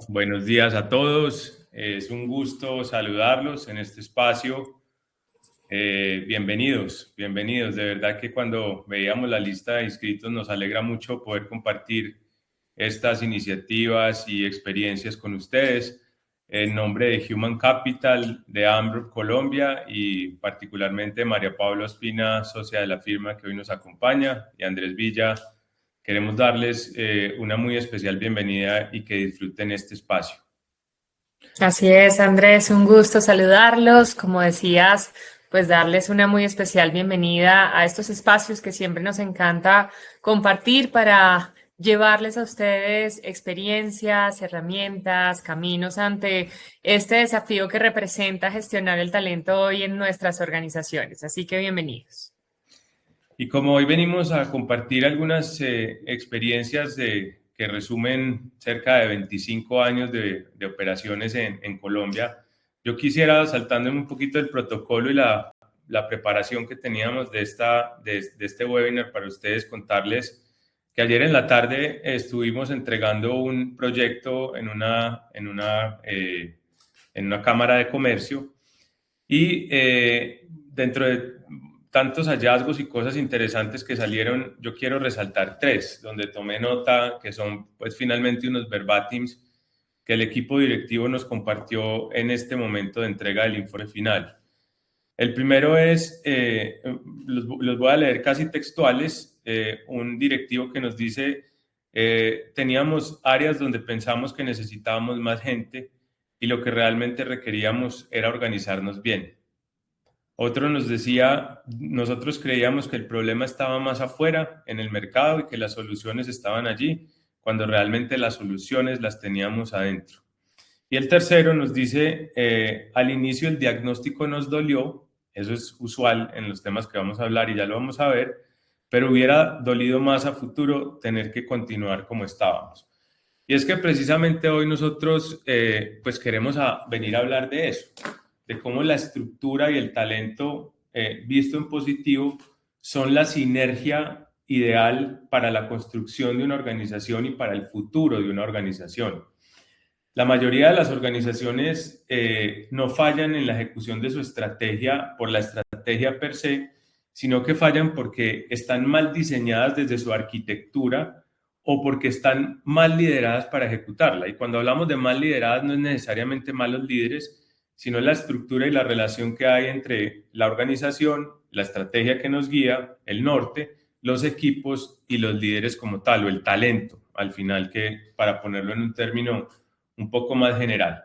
Buenos días a todos. Es un gusto saludarlos en este espacio. Bienvenidos, bienvenidos. De verdad que cuando veíamos la lista de inscritos nos alegra mucho poder compartir estas iniciativas y experiencias con ustedes. En nombre de Human Capital, de AMRO Colombia y particularmente María Paula Ospina, socia de la firma que hoy nos acompaña, y Andrés Villa, queremos darles una muy especial bienvenida y que disfruten este espacio. Así es, Andrés, un gusto saludarlos. Como decías, pues darles una muy especial bienvenida a estos espacios que siempre nos encanta compartir para llevarles a ustedes experiencias, herramientas, caminos ante este desafío que representa gestionar el talento hoy en nuestras organizaciones. Así que bienvenidos. Y como hoy venimos a compartir algunas experiencias que resumen cerca de 25 años de operaciones en Colombia, yo quisiera, saltándome un poquito el protocolo y la preparación que teníamos de este webinar para ustedes, contarles que ayer en la tarde estuvimos entregando un proyecto en una cámara de comercio y dentro de tantos hallazgos y cosas interesantes que salieron, yo quiero resaltar tres, donde tomé nota, que son pues finalmente unos verbatims que el equipo directivo nos compartió en este momento de entrega del informe final. El primero es, los voy a leer casi textuales, un directivo que nos dice, teníamos áreas donde pensamos que necesitábamos más gente y lo que realmente requeríamos era organizarnos bien. Otro nos decía, nosotros creíamos que el problema estaba más afuera, en el mercado, y que las soluciones estaban allí, cuando realmente las soluciones las teníamos adentro. Y el tercero nos dice, al inicio el diagnóstico nos dolió, eso es usual en los temas que vamos a hablar y ya lo vamos a ver, pero hubiera dolido más a futuro tener que continuar como estábamos. Y es que precisamente hoy nosotros pues queremos venir a hablar de eso, de cómo la estructura y el talento visto en positivo son la sinergia ideal para la construcción de una organización y para el futuro de una organización. La mayoría de las organizaciones no fallan en la ejecución de su estrategia por la estrategia per se, sino que fallan porque están mal diseñadas desde su arquitectura o porque están mal lideradas para ejecutarla. Y cuando hablamos de mal lideradas no es necesariamente malos líderes, sino la estructura y la relación que hay entre la organización, la estrategia que nos guía, el norte, los equipos y los líderes como tal, o el talento, al final, que para ponerlo en un término un poco más general.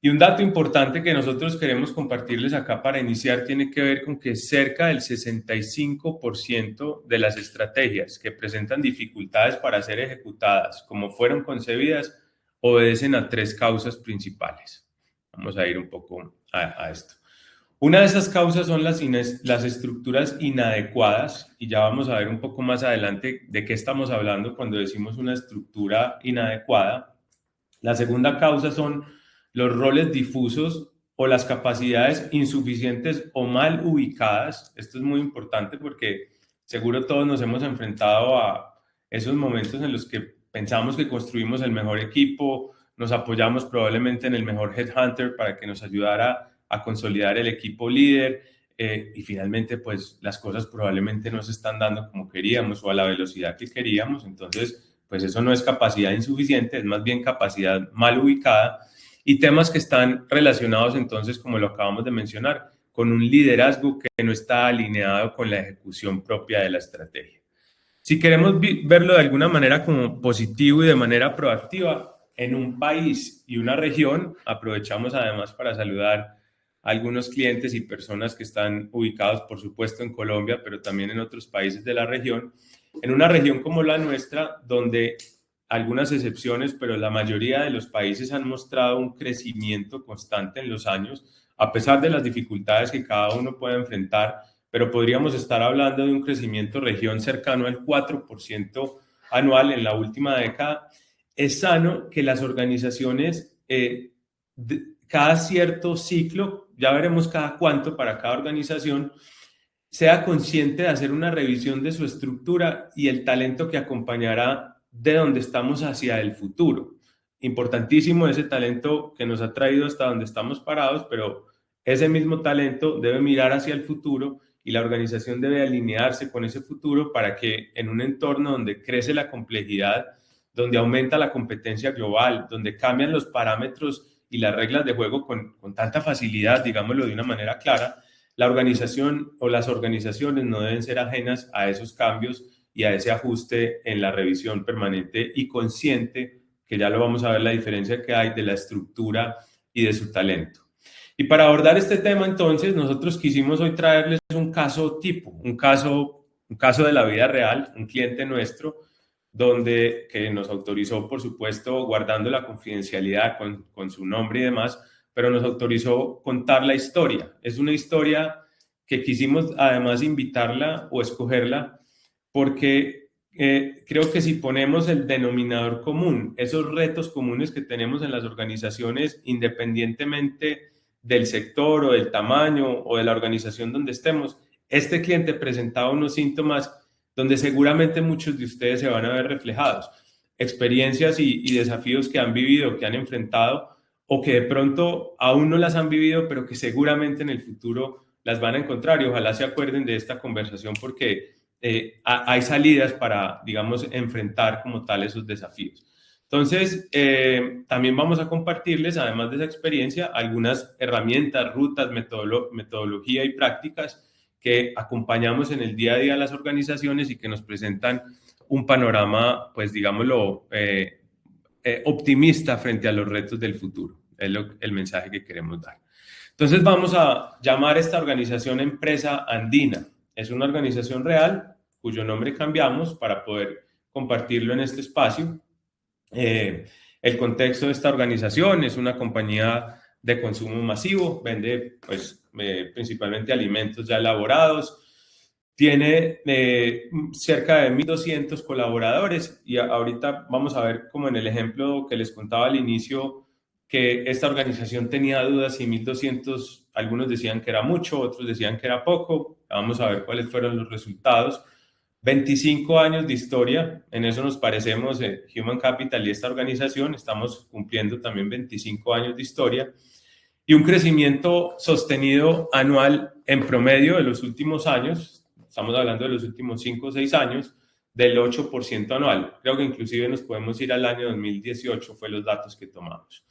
Y un dato importante que nosotros queremos compartirles acá para iniciar tiene que ver con que cerca del 65% de las estrategias que presentan dificultades para ser ejecutadas como fueron concebidas obedecen a tres causas principales. Vamos a ir un poco a esto. Una de esas causas son las estructuras inadecuadas, y ya vamos a ver un poco más adelante de qué estamos hablando cuando decimos una estructura inadecuada. La segunda causa son los roles difusos o las capacidades insuficientes o mal ubicadas. Esto es muy importante porque seguro todos nos hemos enfrentado a esos momentos en los que pensamos que construimos el mejor equipo, nos apoyamos probablemente en el mejor headhunter para que nos ayudara a consolidar el equipo líder, y finalmente pues las cosas probablemente no se están dando como queríamos o a la velocidad que queríamos. Entonces pues eso no es capacidad insuficiente, es más bien capacidad mal ubicada, y temas que están relacionados entonces, como lo acabamos de mencionar, con un liderazgo que no está alineado con la ejecución propia de la estrategia. Si queremos verlo de alguna manera como positivo y de manera proactiva, en un país y una región, aprovechamos además para saludar a algunos clientes y personas que están ubicados, por supuesto, en Colombia, pero también en otros países de la región. En una región como la nuestra, donde algunas excepciones, pero la mayoría de los países han mostrado un crecimiento constante en los años, a pesar de las dificultades que cada uno puede enfrentar, pero podríamos estar hablando de un crecimiento región cercano al 4% anual en la última década. Es sano que las organizaciones, cada cierto ciclo, ya veremos cada cuánto para cada organización, sea consciente de hacer una revisión de su estructura y el talento que acompañará de donde estamos hacia el futuro. importantísimo ese talento que nos ha traído hasta donde estamos parados, pero ese mismo talento debe mirar hacia el futuro y la organización debe alinearse con ese futuro para que en un entorno donde crece la complejidad, donde aumenta la competencia global, donde cambian los parámetros y las reglas de juego con tanta facilidad, digámoslo de una manera clara, la organización o las organizaciones no deben ser ajenas a esos cambios y a ese ajuste en la revisión permanente y consciente, que ya lo vamos a ver la diferencia que hay de la estructura y de su talento. Y para abordar este tema, entonces, nosotros quisimos hoy traerles un caso tipo, un caso de la vida real, un cliente nuestro, que nos autorizó, por supuesto, guardando la confidencialidad con su nombre y demás, pero nos autorizó contar la historia. Es una historia que quisimos además invitarla o escogerla porque creo que si ponemos el denominador común, esos retos comunes que tenemos en las organizaciones, independientemente del sector o del tamaño o de la organización donde estemos, este cliente presentaba unos síntomas donde seguramente muchos de ustedes se van a ver reflejados. Experiencias y desafíos que han vivido, que han enfrentado o que de pronto aún no las han vivido, pero que seguramente en el futuro las van a encontrar y ojalá se acuerden de esta conversación porque hay salidas para, digamos, enfrentar como tal esos desafíos. Entonces, también vamos a compartirles, además de esa experiencia, algunas herramientas, rutas, metodología y prácticas que acompañamos en el día a día a las organizaciones y que nos presentan un panorama, pues digámoslo, optimista frente a los retos del futuro. Es el mensaje que queremos dar. Entonces vamos a llamar a esta organización Empresa Andina. Es una organización real cuyo nombre cambiamos para poder compartirlo en este espacio. El contexto de esta organización es una compañía de consumo masivo, vende pues, principalmente alimentos ya elaborados, tiene cerca de 1.200 colaboradores y ahorita vamos a ver como en el ejemplo que les contaba al inicio que esta organización tenía dudas y 1.200, algunos decían que era mucho, otros decían que era poco, vamos a ver cuáles fueron los resultados. 25 años de historia, en eso nos parecemos Human Capital y esta organización, estamos cumpliendo también 25 años de historia y un crecimiento sostenido anual en promedio de los últimos años, estamos hablando de los últimos 5 o 6 años, del 8% anual. Creo que inclusive nos podemos ir al año 2018, fue los datos que tomamos.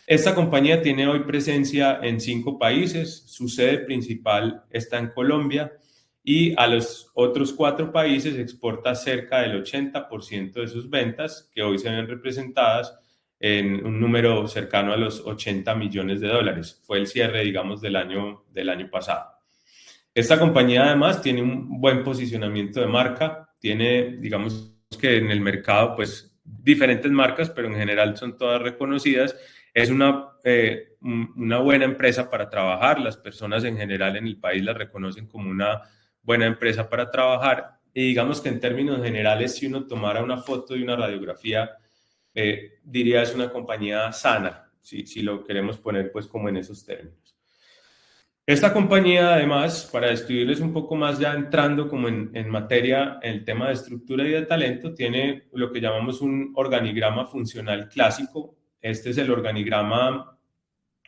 Esta compañía tiene hoy presencia en 5 países, su sede principal está en Colombia, y a los otros 4 países exporta cerca del 80% de sus ventas, que hoy se ven representadas en un número cercano a los 80 millones de dólares. Fue el cierre, digamos, del año pasado. Esta compañía además tiene un buen posicionamiento de marca, tiene, digamos que en el mercado, pues diferentes marcas, pero en general son todas reconocidas. Es una buena empresa para trabajar, las personas en general en el país la reconocen como una buena empresa para trabajar y digamos que en términos generales si uno tomara una foto de una radiografía diría es una compañía sana, si lo queremos poner pues como en esos términos. Esta compañía además, para describirles un poco más ya entrando como en materia en el tema de estructura y de talento, tiene lo que llamamos un organigrama funcional clásico. Este es el organigrama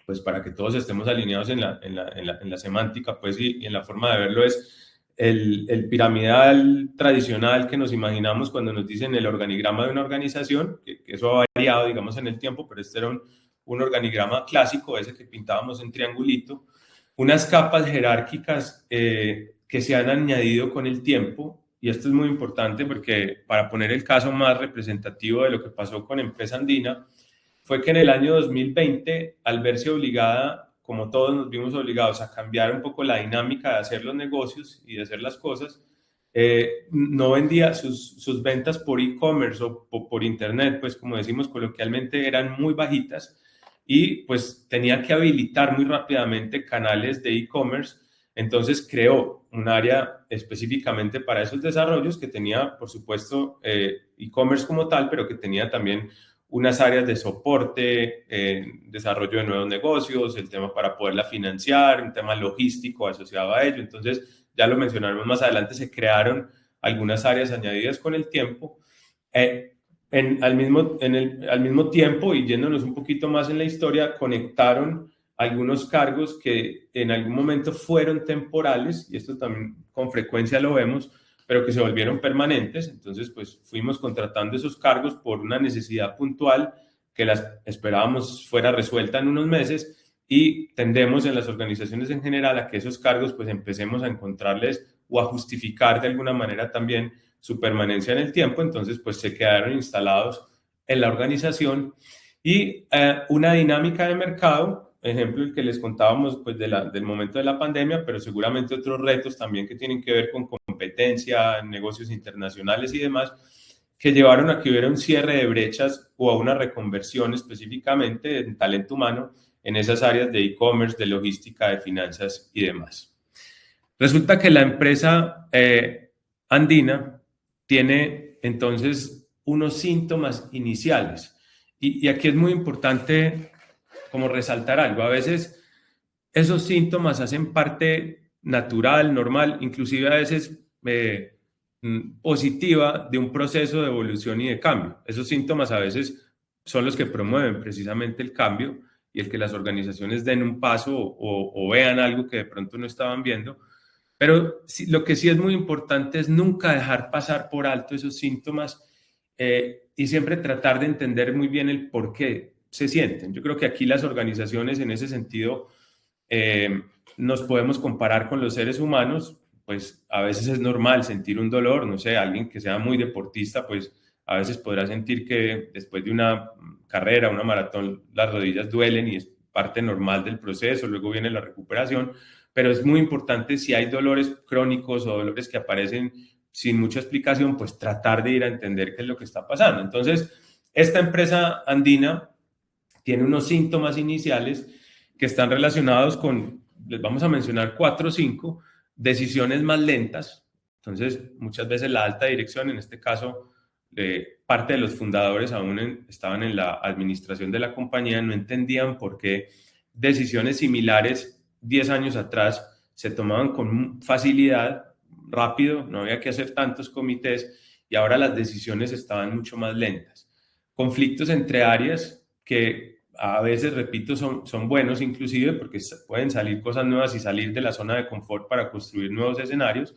pues para que todos estemos alineados en la semántica pues y en la forma de verlo es el piramidal tradicional que nos imaginamos cuando nos dicen el organigrama de una organización, que eso ha variado, digamos, en el tiempo, pero este era un organigrama clásico, ese que pintábamos en triangulito, unas capas jerárquicas que se han añadido con el tiempo, y esto es muy importante porque para poner el caso más representativo de lo que pasó con Empresa Andina, fue que en el año 2020, al verse obligada, como todos nos vimos obligados a cambiar un poco la dinámica de hacer los negocios y de hacer las cosas, no vendía sus ventas por e-commerce o por internet, pues como decimos coloquialmente, eran muy bajitas y pues tenía que habilitar muy rápidamente canales de e-commerce. Entonces creó un área específicamente para esos desarrollos que tenía, por supuesto, e-commerce como tal, pero que tenía también unas áreas de soporte, desarrollo de nuevos negocios, el tema para poderla financiar, un tema logístico asociado a ello. Entonces, ya lo mencionaremos más adelante, se crearon algunas áreas añadidas con el tiempo. al mismo tiempo, y yéndonos un poquito más en la historia, conectaron algunos cargos que en algún momento fueron temporales, y esto también con frecuencia lo vemos, pero que se volvieron permanentes. Entonces, pues fuimos contratando esos cargos por una necesidad puntual que las esperábamos fuera resuelta en unos meses, y tendemos en las organizaciones en general a que esos cargos pues empecemos a encontrarles o a justificar de alguna manera también su permanencia en el tiempo. Entonces pues se quedaron instalados en la organización. Y una dinámica de mercado, ejemplo el que les contábamos pues del momento de la pandemia, pero seguramente otros retos también que tienen que ver con competencia, negocios internacionales y demás, que llevaron a que hubiera un cierre de brechas o a una reconversión específicamente en talento humano en esas áreas de e-commerce, de logística, de finanzas y demás. Resulta que la empresa andina tiene entonces unos síntomas iniciales, y aquí es muy importante como resaltar algo. A veces esos síntomas hacen parte natural, normal, inclusive a veces positiva de un proceso de evolución y de cambio. Esos síntomas a veces son los que promueven precisamente el cambio y el que las organizaciones den un paso o vean algo que de pronto no estaban viendo. Pero sí, lo que sí es muy importante es nunca dejar pasar por alto esos síntomas, y siempre tratar de entender muy bien el por qué se sienten. Yo creo que aquí las organizaciones en ese sentido nos podemos comparar con los seres humanos. Pues a veces es normal sentir un dolor, no sé, alguien que sea muy deportista, pues a veces podrá sentir que después de una carrera, una maratón, las rodillas duelen y es parte normal del proceso, luego viene la recuperación, pero es muy importante si hay dolores crónicos o dolores que aparecen sin mucha explicación, pues tratar de ir a entender qué es lo que está pasando. Entonces, esta empresa andina tiene unos síntomas iniciales que están relacionados con, les vamos a mencionar 4 o 5, decisiones más lentas. Entonces, muchas veces la alta dirección, en este caso, parte de los fundadores aún estaban en la administración de la compañía, no entendían por qué decisiones similares 10 años atrás se tomaban con facilidad, rápido, no había que hacer tantos comités, y ahora las decisiones estaban mucho más lentas. Conflictos entre áreas que a veces, repito, son buenos inclusive porque pueden salir cosas nuevas y salir de la zona de confort para construir nuevos escenarios,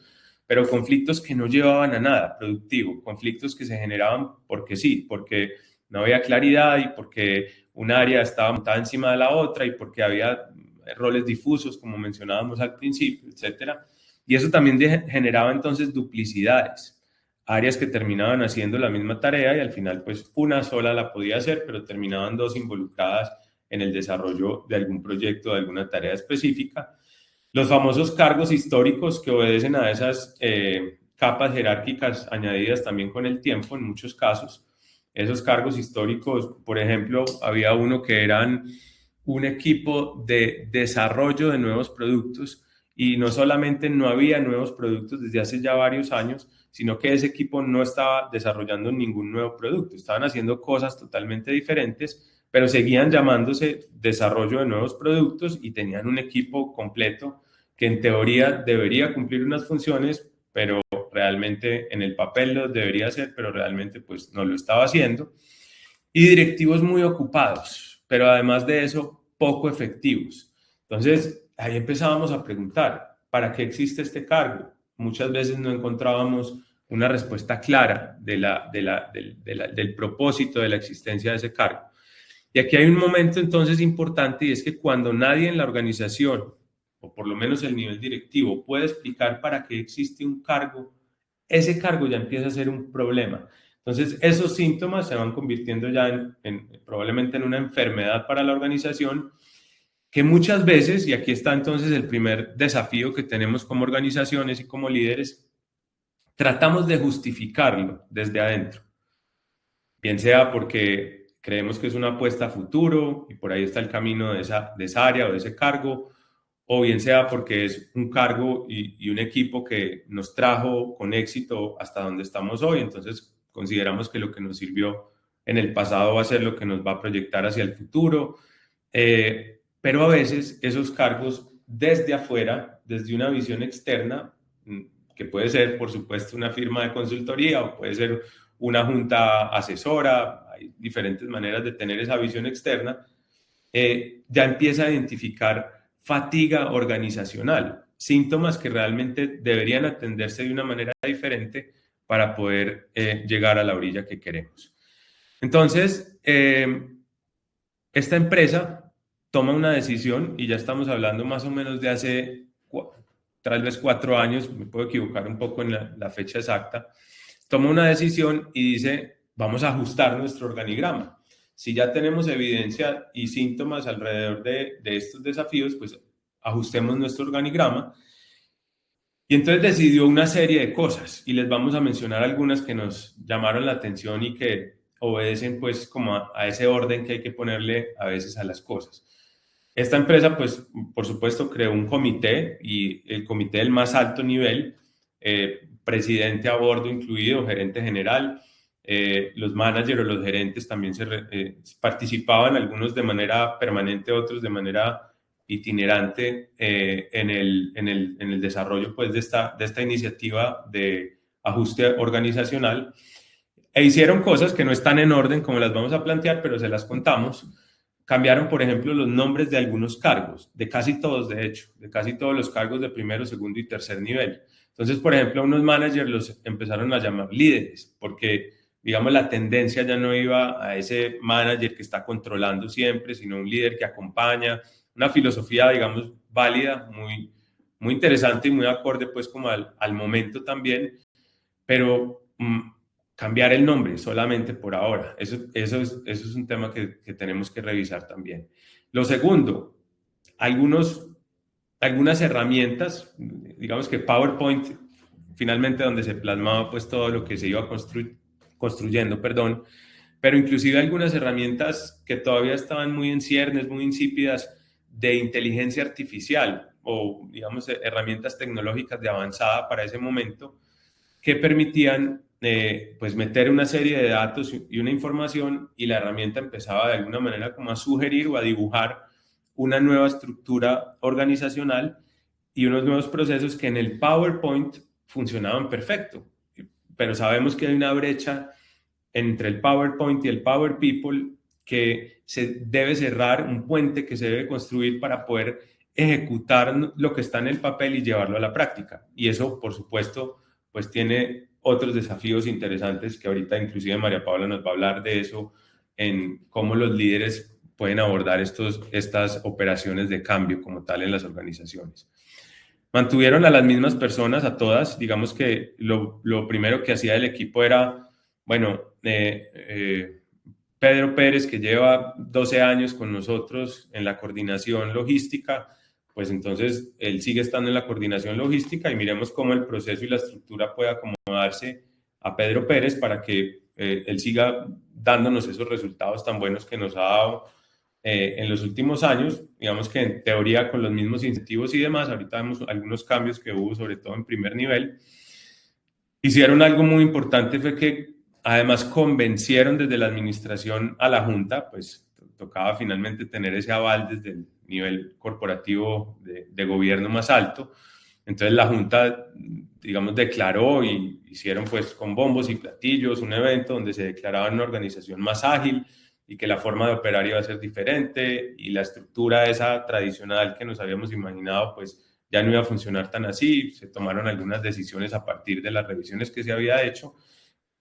pero conflictos que no llevaban a nada productivo, conflictos que se generaban porque sí, porque no había claridad y porque un área estaba montada encima de la otra y porque había roles difusos, como mencionábamos al principio, etcétera. Y eso también generaba entonces duplicidades, áreas que terminaban haciendo la misma tarea y al final pues una sola la podía hacer, pero terminaban dos involucradas en el desarrollo de algún proyecto, de alguna tarea específica. Los famosos cargos históricos que obedecen a esas capas jerárquicas añadidas también con el tiempo en muchos casos. Esos cargos históricos, por ejemplo, había uno que eran un equipo de desarrollo de nuevos productos, y no solamente no había nuevos productos desde hace ya varios años, sino que ese equipo no estaba desarrollando ningún nuevo producto, estaban haciendo cosas totalmente diferentes, pero seguían llamándose desarrollo de nuevos productos y tenían un equipo completo que en teoría debería cumplir unas funciones, pero realmente en el papel lo debería hacer, pero realmente pues no lo estaba haciendo. Y directivos muy ocupados, pero además de eso, poco efectivos. Entonces, ahí empezábamos a preguntar, ¿para qué existe este cargo? Muchas veces no encontrábamos una respuesta clara del propósito de la existencia de ese cargo. Y aquí hay un momento entonces importante, y es que cuando nadie en la organización, o por lo menos el nivel directivo, puede explicar para qué existe un cargo, ese cargo ya empieza a ser un problema. Entonces, esos síntomas se van convirtiendo ya probablemente en una enfermedad para la organización, que muchas veces, y aquí está entonces el primer desafío que tenemos como organizaciones y como líderes, tratamos de justificarlo desde adentro, bien sea porque creemos que es una apuesta a futuro y por ahí está el camino de esa área o de ese cargo, o bien sea porque es un cargo y un equipo que nos trajo con éxito hasta donde estamos hoy. Entonces consideramos que lo que nos sirvió en el pasado va a ser lo que nos va a proyectar hacia el futuro. Pero a veces esos cargos desde afuera, desde una visión externa, que puede ser, por supuesto, una firma de consultoría o puede ser una junta asesora, hay diferentes maneras de tener esa visión externa, ya empieza a identificar fatiga organizacional, síntomas que realmente deberían atenderse de una manera diferente para poder llegar a la orilla que queremos. Entonces, esta empresa toma una decisión, y ya estamos hablando más o menos de hace tal vez 4 años, me puedo equivocar un poco en la fecha exacta, toma una decisión y dice, vamos a ajustar nuestro organigrama. Si ya tenemos evidencia y síntomas alrededor de estos desafíos, pues ajustemos nuestro organigrama. Y entonces decidió una serie de cosas, y les vamos a mencionar algunas que nos llamaron la atención y que obedecen pues como a ese orden que hay que ponerle a veces a las cosas. Esta empresa pues por supuesto creó un comité, y el comité del más alto nivel, presidente a bordo incluido, gerente general, los managers o los gerentes también participaban, algunos de manera permanente, otros de manera itinerante en el desarrollo pues, de esta iniciativa de ajuste organizacional, e hicieron cosas que no están en orden como las vamos a plantear, pero se las contamos. Cambiaron, por ejemplo, los nombres de algunos cargos, de casi todos, de hecho, de casi todos los cargos de primero, segundo y tercer nivel. Entonces, por ejemplo, unos managers los empezaron a llamar líderes, porque, digamos, la tendencia ya no iba a ese manager que está controlando siempre, sino un líder que acompaña, una filosofía, digamos, válida, muy, muy interesante y muy acorde, pues, como al momento también, pero cambiar el nombre solamente por ahora, eso es un tema que tenemos que revisar también. Lo segundo, algunas herramientas, digamos que PowerPoint, finalmente donde se plasmaba pues todo lo que se iba construyendo, pero inclusive algunas herramientas que todavía estaban muy en ciernes, muy insípidas, de inteligencia artificial o, digamos, herramientas tecnológicas de avanzada para ese momento que permitían pues meter una serie de datos y una información, y la herramienta empezaba de alguna manera como a sugerir o a dibujar una nueva estructura organizacional y unos nuevos procesos que en el PowerPoint funcionaban perfecto. Pero sabemos que hay una brecha entre el PowerPoint y el Power People que se debe cerrar, un puente que se debe construir para poder ejecutar lo que está en el papel y llevarlo a la práctica. Y eso, por supuesto, pues tiene otros desafíos interesantes que ahorita inclusive María Paula nos va a hablar de eso, en cómo los líderes pueden abordar estas operaciones de cambio como tal en las organizaciones. Mantuvieron a las mismas personas, a todas. Digamos que lo primero que hacía el equipo era, bueno, Pedro Pérez, que lleva 12 años con nosotros en la coordinación logística, pues entonces él sigue estando en la coordinación logística, y miremos cómo el proceso y la estructura puede acomodarse a Pedro Pérez para que él siga dándonos esos resultados tan buenos que nos ha dado en los últimos años. Digamos que en teoría con los mismos incentivos y demás. Ahorita vemos algunos cambios que hubo, sobre todo en primer nivel. Hicieron algo muy importante, fue que además convencieron desde la administración a la junta, pues tocaba finalmente tener ese aval desde el nivel corporativo de gobierno más alto. Entonces la junta, digamos, declaró, y hicieron pues con bombos y platillos un evento donde se declaraba una organización más ágil y que la forma de operar iba a ser diferente, y la estructura esa tradicional que nos habíamos imaginado pues ya no iba a funcionar tan así. Se tomaron algunas decisiones a partir de las revisiones que se había hecho,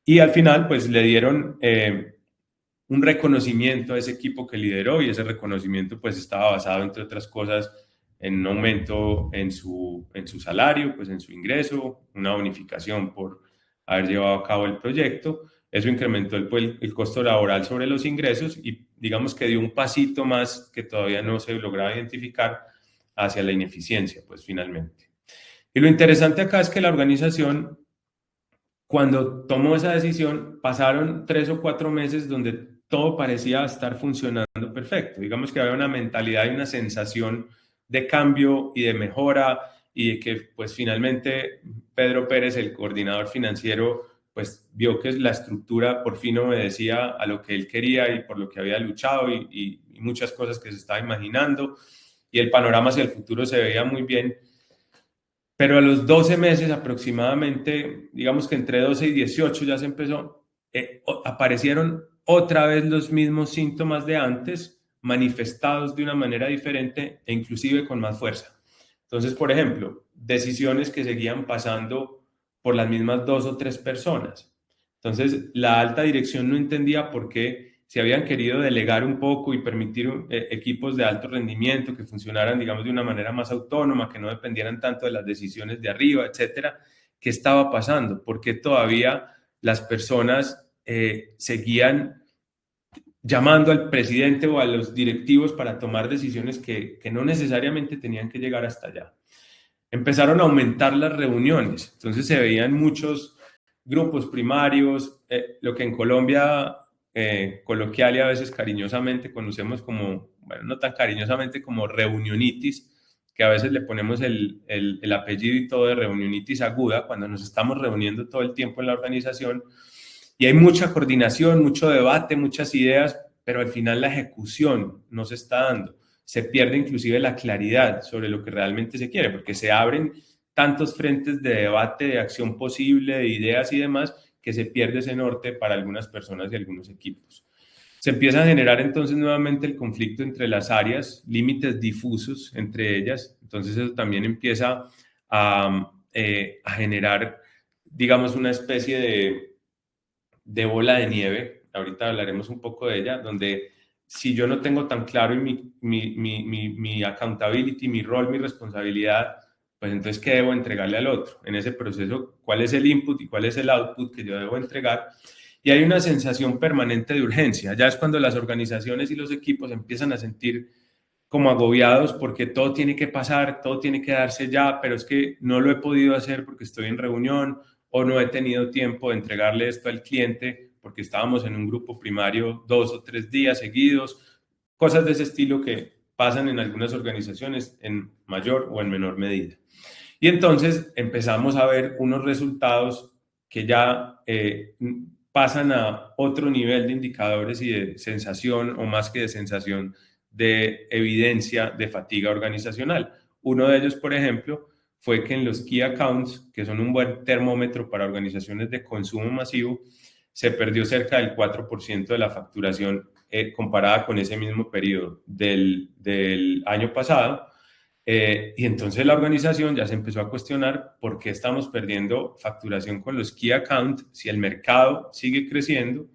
y al final pues le dieron un reconocimiento a ese equipo que lideró, y ese reconocimiento pues estaba basado, entre otras cosas, en un aumento en su salario, pues en su ingreso, una bonificación por haber llevado a cabo el proyecto. Eso incrementó el costo laboral sobre los ingresos, y digamos que dio un pasito más que todavía no se lograba identificar hacia la ineficiencia, pues finalmente. Y lo interesante acá es que la organización, cuando tomó esa decisión, pasaron 3 o 4 meses donde todo parecía estar funcionando perfecto. Digamos que había una mentalidad y una sensación de cambio y de mejora, y de que pues finalmente Pedro Pérez, el coordinador financiero, pues vio que la estructura por fin obedecía a lo que él quería y por lo que había luchado, y muchas cosas que se estaba imaginando, y el panorama hacia el futuro se veía muy bien. Pero a los 12 meses aproximadamente, digamos que entre 12 y 18 ya se empezó aparecieron otra vez los mismos síntomas de antes, manifestados de una manera diferente e inclusive con más fuerza. Entonces, por ejemplo, decisiones que seguían pasando por las mismas 2 o 3 personas. Entonces, la alta dirección no entendía por qué se habían querido delegar un poco y permitir equipos de alto rendimiento que funcionaran, digamos, de una manera más autónoma, que no dependieran tanto de las decisiones de arriba, etcétera. ¿Qué estaba pasando? ¿Por qué todavía las personas seguían llamando al presidente o a los directivos para tomar decisiones que no necesariamente tenían que llegar hasta allá? Empezaron a aumentar las reuniones, entonces se veían muchos grupos primarios, lo que en Colombia coloquial y a veces cariñosamente conocemos como, bueno, no tan cariñosamente como reunionitis, que a veces le ponemos el apellido y todo de reunionitis aguda, cuando nos estamos reuniendo todo el tiempo en la organización y hay mucha coordinación, mucho debate, muchas ideas, pero al final la ejecución no se está dando. Se pierde inclusive la claridad sobre lo que realmente se quiere, porque se abren tantos frentes de debate, de acción posible, de ideas y demás, que se pierde ese norte para algunas personas y algunos equipos. Se empieza a generar entonces nuevamente el conflicto entre las áreas, límites difusos entre ellas, entonces eso también empieza a generar, digamos, una especie de bola de nieve, ahorita hablaremos un poco de ella, donde si yo no tengo tan claro mi accountability, mi rol, mi responsabilidad, pues entonces, ¿qué debo entregarle al otro? En ese proceso, ¿cuál es el input y cuál es el output que yo debo entregar? Y hay una sensación permanente de urgencia. Ya es cuando las organizaciones y los equipos empiezan a sentir como agobiados porque todo tiene que pasar, todo tiene que darse ya, pero es que no lo he podido hacer porque estoy en reunión o no he tenido tiempo de entregarle esto al cliente porque estábamos en un grupo primario 2 o 3 días seguidos, cosas de ese estilo que pasan en algunas organizaciones en mayor o en menor medida. Y entonces empezamos a ver unos resultados que ya pasan a otro nivel de indicadores y de sensación, o más que de sensación, de evidencia de fatiga organizacional. Uno de ellos, por ejemplo, fue que en los Key Accounts, que son un buen termómetro para organizaciones de consumo masivo, se perdió cerca del 4% de la facturación comparada con ese mismo periodo del año pasado. Y entonces la organización ya se empezó a cuestionar por qué estamos perdiendo facturación con los Key Accounts si el mercado sigue creciendo.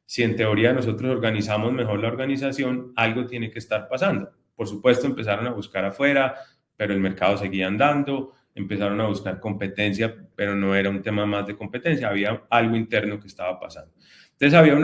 Si en teoría nosotros organizamos mejor la organización, algo tiene que estar pasando. Por supuesto, empezaron a buscar afuera, pero el mercado seguía andando, empezaron a buscar competencia, pero no era un tema más de competencia, había algo interno que estaba pasando. Entonces había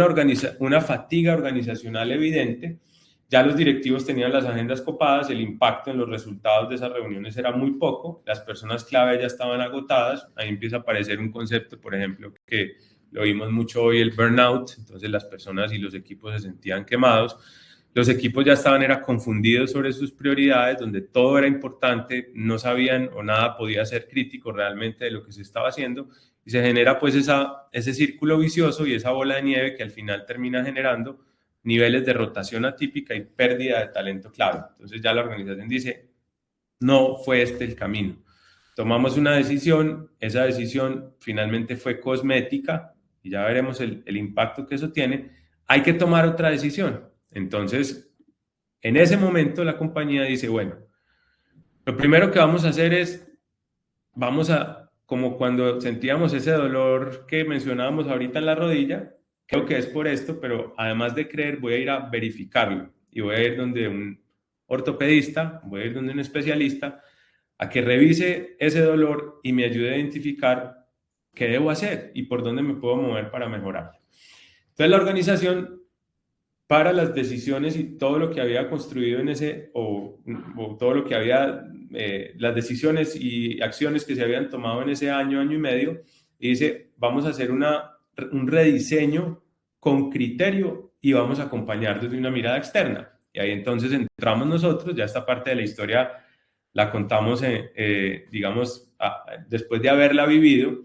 una fatiga organizacional evidente, ya los directivos tenían las agendas copadas, el impacto en los resultados de esas reuniones era muy poco, las personas clave ya estaban agotadas, ahí empieza a aparecer un concepto, por ejemplo, que lo vimos mucho hoy, el burnout, entonces las personas y los equipos se sentían quemados, los equipos ya estaban confundidos sobre sus prioridades, donde todo era importante, no sabían o nada podía ser crítico realmente de lo que se estaba haciendo, y se genera pues ese círculo vicioso y esa bola de nieve que al final termina generando niveles de rotación atípica y pérdida de talento clave. Entonces ya la organización dice, no fue este el camino. Tomamos una decisión, esa decisión finalmente fue cosmética, y ya veremos el impacto que eso tiene, hay que tomar otra decisión. Entonces, en ese momento la compañía dice, bueno, lo primero que vamos a hacer es, como cuando sentíamos ese dolor que mencionábamos ahorita en la rodilla, creo que es por esto, pero además de creer, voy a ir a verificarlo y voy a ir donde un ortopedista, voy a ir donde un especialista, a que revise ese dolor y me ayude a identificar qué debo hacer y por dónde me puedo mover para mejorar. Entonces la organización, para las decisiones y todo lo que había construido en ese, o todo lo que había, las decisiones y acciones que se habían tomado en ese año y medio, y dice, vamos a hacer un rediseño con criterio y vamos a acompañar desde una mirada externa. Y ahí entonces entramos nosotros, ya esta parte de la historia la contamos, digamos, después de haberla vivido.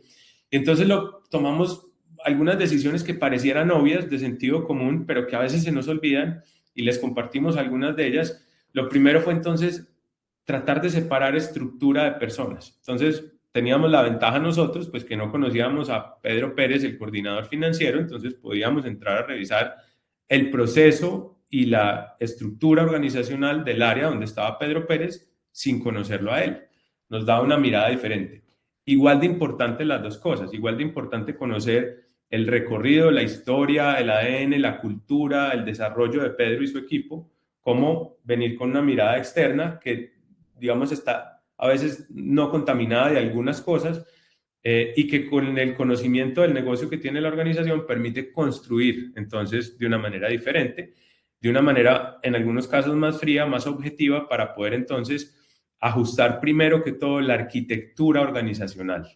Entonces tomamos algunas decisiones que parecieran obvias, de sentido común, pero que a veces se nos olvidan, y les compartimos algunas de ellas. Lo primero fue entonces tratar de separar estructura de personas. Entonces, teníamos la ventaja nosotros, pues que no conocíamos a Pedro Pérez, el coordinador financiero, entonces podíamos entrar a revisar el proceso y la estructura organizacional del área donde estaba Pedro Pérez sin conocerlo a él. Nos daba una mirada diferente. Igual de importante las dos cosas, igual de importante conocer el recorrido, la historia, el ADN, la cultura, el desarrollo de Pedro y su equipo, como venir con una mirada externa que, digamos, está a veces no contaminada de algunas cosas, y que con el conocimiento del negocio que tiene la organización permite construir entonces de una manera diferente, de una manera en algunos casos más fría, más objetiva, para poder entonces ajustar primero que todo la arquitectura organizacional.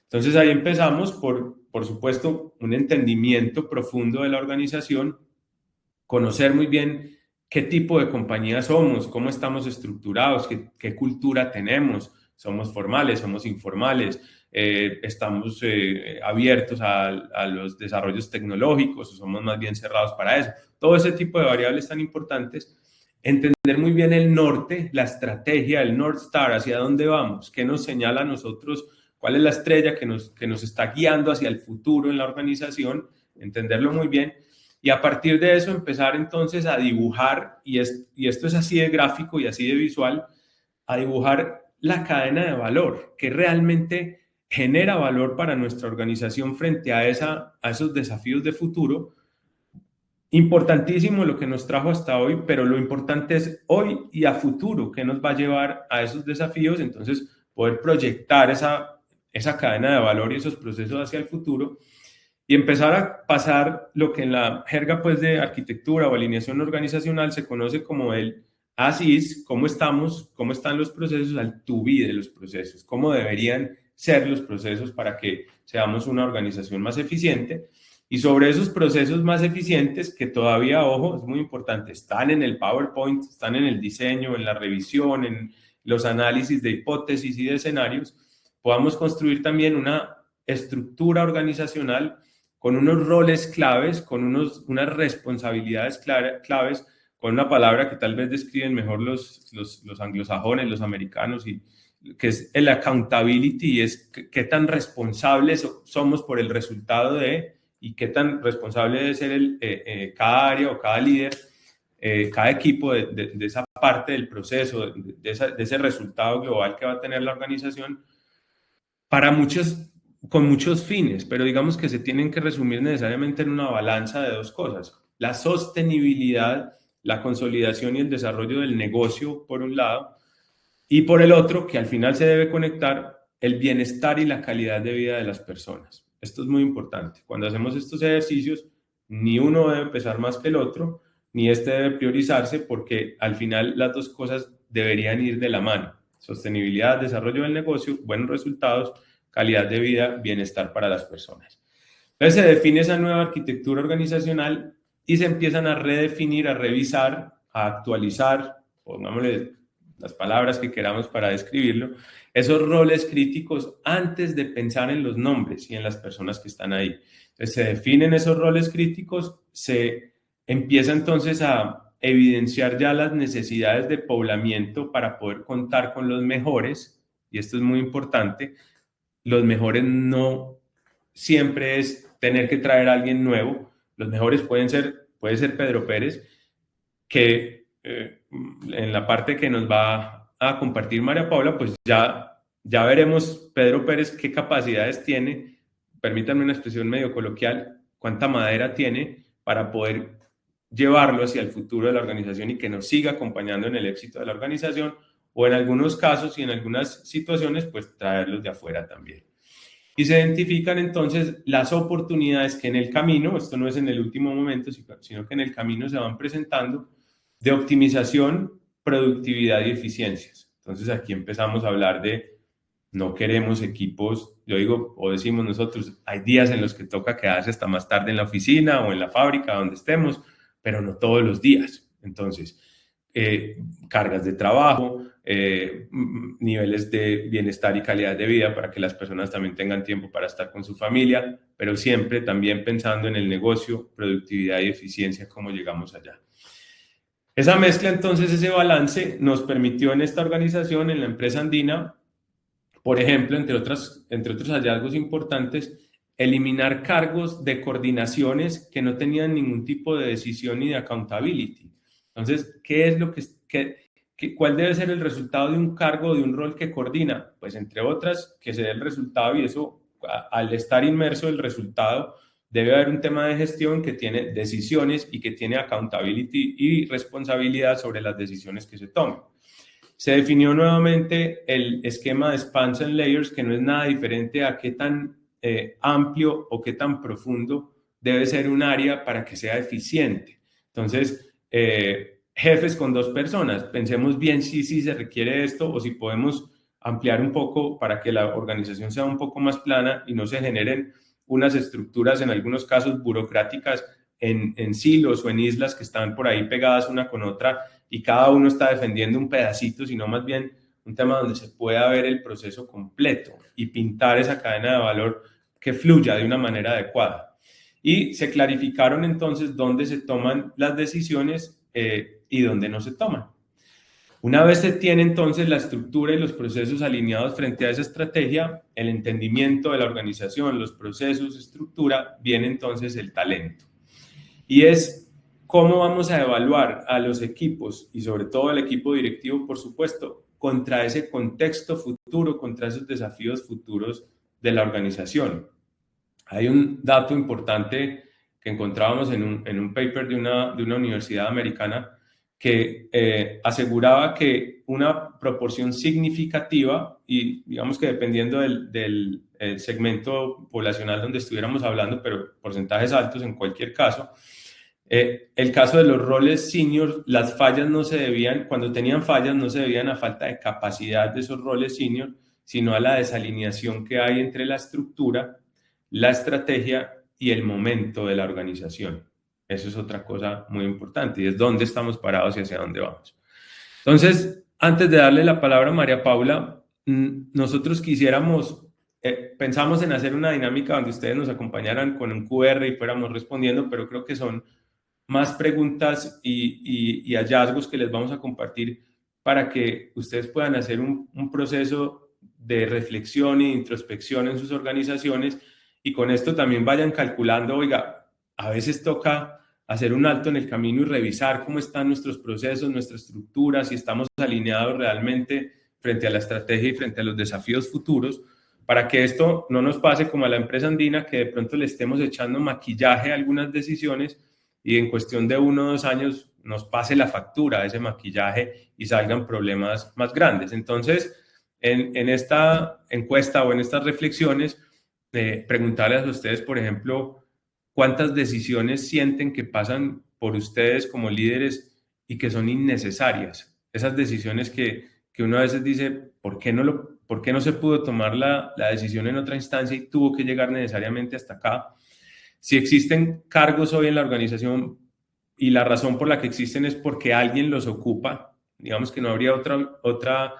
Entonces ahí empezamos por supuesto, un entendimiento profundo de la organización, conocer muy bien qué tipo de compañía somos, cómo estamos estructurados, qué cultura tenemos, somos formales, somos informales, estamos abiertos a los desarrollos tecnológicos o somos más bien cerrados para eso. Todo ese tipo de variables tan importantes. Entender muy bien el norte, la estrategia, el North Star, hacia dónde vamos, qué nos señala a nosotros, cuál es la estrella que nos está guiando hacia el futuro en la organización, entenderlo muy bien. Y a partir de eso empezar entonces a dibujar, y esto es así de gráfico y así de visual, a dibujar la cadena de valor que realmente genera valor para nuestra organización frente a esos desafíos de futuro. Importantísimo lo que nos trajo hasta hoy, pero lo importante es hoy y a futuro, qué nos va a llevar a esos desafíos, entonces poder proyectar esa cadena de valor y esos procesos hacia el futuro y empezar a pasar lo que en la jerga pues de arquitectura o alineación organizacional se conoce como el as is, cómo estamos, cómo están los procesos, al to be de los procesos, cómo deberían ser los procesos para que seamos una organización más eficiente. Y sobre esos procesos más eficientes que todavía, ojo, es muy importante, están en el PowerPoint, están en el diseño, en la revisión, en los análisis de hipótesis y de escenarios, podamos construir también una estructura organizacional con unos roles claves, con unas responsabilidades claves, con una palabra que tal vez describen mejor los anglosajones, los americanos, y que es el accountability, y es qué tan responsables somos por el resultado de, y qué tan responsable debe ser cada área o cada líder, cada equipo de esa parte del proceso, de ese resultado global que va a tener la organización, para muchos, con muchos fines, pero digamos que se tienen que resumir necesariamente en una balanza de dos cosas: la sostenibilidad, la consolidación y el desarrollo del negocio, por un lado, y por el otro, que al final se debe conectar, el bienestar y la calidad de vida de las personas. Esto es muy importante. Cuando hacemos estos ejercicios, ni uno debe pesar más que el otro, ni este debe priorizarse, porque al final las dos cosas deberían ir de la mano: sostenibilidad, desarrollo del negocio, buenos resultados, calidad de vida, bienestar para las personas. Entonces se define esa nueva arquitectura organizacional y se empiezan a redefinir, a revisar, a actualizar, pongámosle las palabras que queramos para describirlo, esos roles críticos antes de pensar en los nombres y en las personas que están ahí. Entonces se definen esos roles críticos, se empieza entonces a evidenciar ya las necesidades de poblamiento para poder contar con los mejores, y esto es muy importante. Los mejores no siempre es tener que traer a alguien nuevo. Los mejores puede ser Pedro Pérez, que en la parte que nos va a compartir María Paula, pues ya veremos Pedro Pérez qué capacidades tiene, permítanme una expresión medio coloquial, cuánta madera tiene para poder llevarlo hacia el futuro de la organización y que nos siga acompañando en el éxito de la organización, o en algunos casos y en algunas situaciones, pues traerlos de afuera también. Y se identifican entonces las oportunidades que en el camino, esto no es en el último momento, sino que en el camino se van presentando, de optimización, productividad y eficiencias. Entonces aquí empezamos a hablar de no queremos equipos, yo digo, o decimos nosotros, hay días en los que toca quedarse hasta más tarde en la oficina o en la fábrica, donde estemos, pero no todos los días. Entonces, cargas de trabajo, niveles de bienestar y calidad de vida para que las personas también tengan tiempo para estar con su familia, pero siempre también pensando en el negocio, productividad y eficiencia, cómo llegamos allá. Esa mezcla, entonces, ese balance nos permitió en esta organización, en la empresa andina, Por ejemplo, entre otros hallazgos importantes, eliminar cargos de coordinaciones que no tenían ningún tipo de decisión ni de accountability. Entonces, ¿qué es lo cuál debe ser el resultado de un cargo, de un rol que coordina? Pues entre otras, que se dé el resultado, y eso, al estar inmerso el resultado, debe haber un tema de gestión que tiene decisiones y que tiene accountability y responsabilidad sobre las decisiones que se tomen. Se definió nuevamente el esquema de spans and layers, que no es nada diferente a qué tan amplio o qué tan profundo debe ser un área para que sea eficiente. Entonces, jefes con 2 personas, pensemos bien si se requiere esto o si podemos ampliar un poco para que la organización sea un poco más plana y no se generen unas estructuras, en algunos casos burocráticas, en silos o en islas que están por ahí pegadas una con otra y cada uno está defendiendo un pedacito, sino más bien un tema donde se pueda ver el proceso completo y pintar esa cadena de valor que fluya de una manera adecuada. Y se clarificaron entonces dónde se toman las decisiones y dónde no se toman. Una vez se tiene entonces la estructura y los procesos alineados frente a esa estrategia, el entendimiento de la organización, los procesos, estructura, viene entonces el talento. Y es cómo vamos a evaluar a los equipos y sobre todo el equipo directivo, por supuesto, contra ese contexto futuro, contra esos desafíos futuros de la organización. Hay un dato importante que encontrábamos en un paper de una universidad americana que aseguraba que una proporción significativa, y digamos que dependiendo del segmento poblacional donde estuviéramos hablando, pero porcentajes altos en cualquier caso, el caso de los roles senior, las fallas no se debían, cuando tenían fallas no se debían a falta de capacidad de esos roles senior, sino a la desalineación que hay entre la estructura, la estrategia y el momento de la organización. Eso es otra cosa muy importante y es dónde estamos parados y hacia dónde vamos. Entonces, antes de darle la palabra a María Paula, nosotros pensamos en hacer una dinámica donde ustedes nos acompañaran con un QR y fuéramos respondiendo, pero creo que son más preguntas y hallazgos que les vamos a compartir para que ustedes puedan hacer un proceso de reflexión e introspección en sus organizaciones y con esto también vayan calculando, oiga, a veces toca hacer un alto en el camino y revisar cómo están nuestros procesos, nuestra estructura, si estamos alineados realmente frente a la estrategia y frente a los desafíos futuros, para que esto no nos pase como a la empresa andina, que de pronto le estemos echando maquillaje a algunas decisiones y en cuestión de 1 o 2 años nos pase la factura de ese maquillaje y salgan problemas más grandes. Entonces, en esta encuesta o en estas reflexiones, preguntarles a ustedes, por ejemplo, ¿cuántas decisiones sienten que pasan por ustedes como líderes y que son innecesarias? Esas decisiones que uno a veces dice, ¿por qué no se pudo tomar la decisión en otra instancia y tuvo que llegar necesariamente hasta acá? Si existen cargos hoy en la organización y la razón por la que existen es porque alguien los ocupa, digamos que no habría otra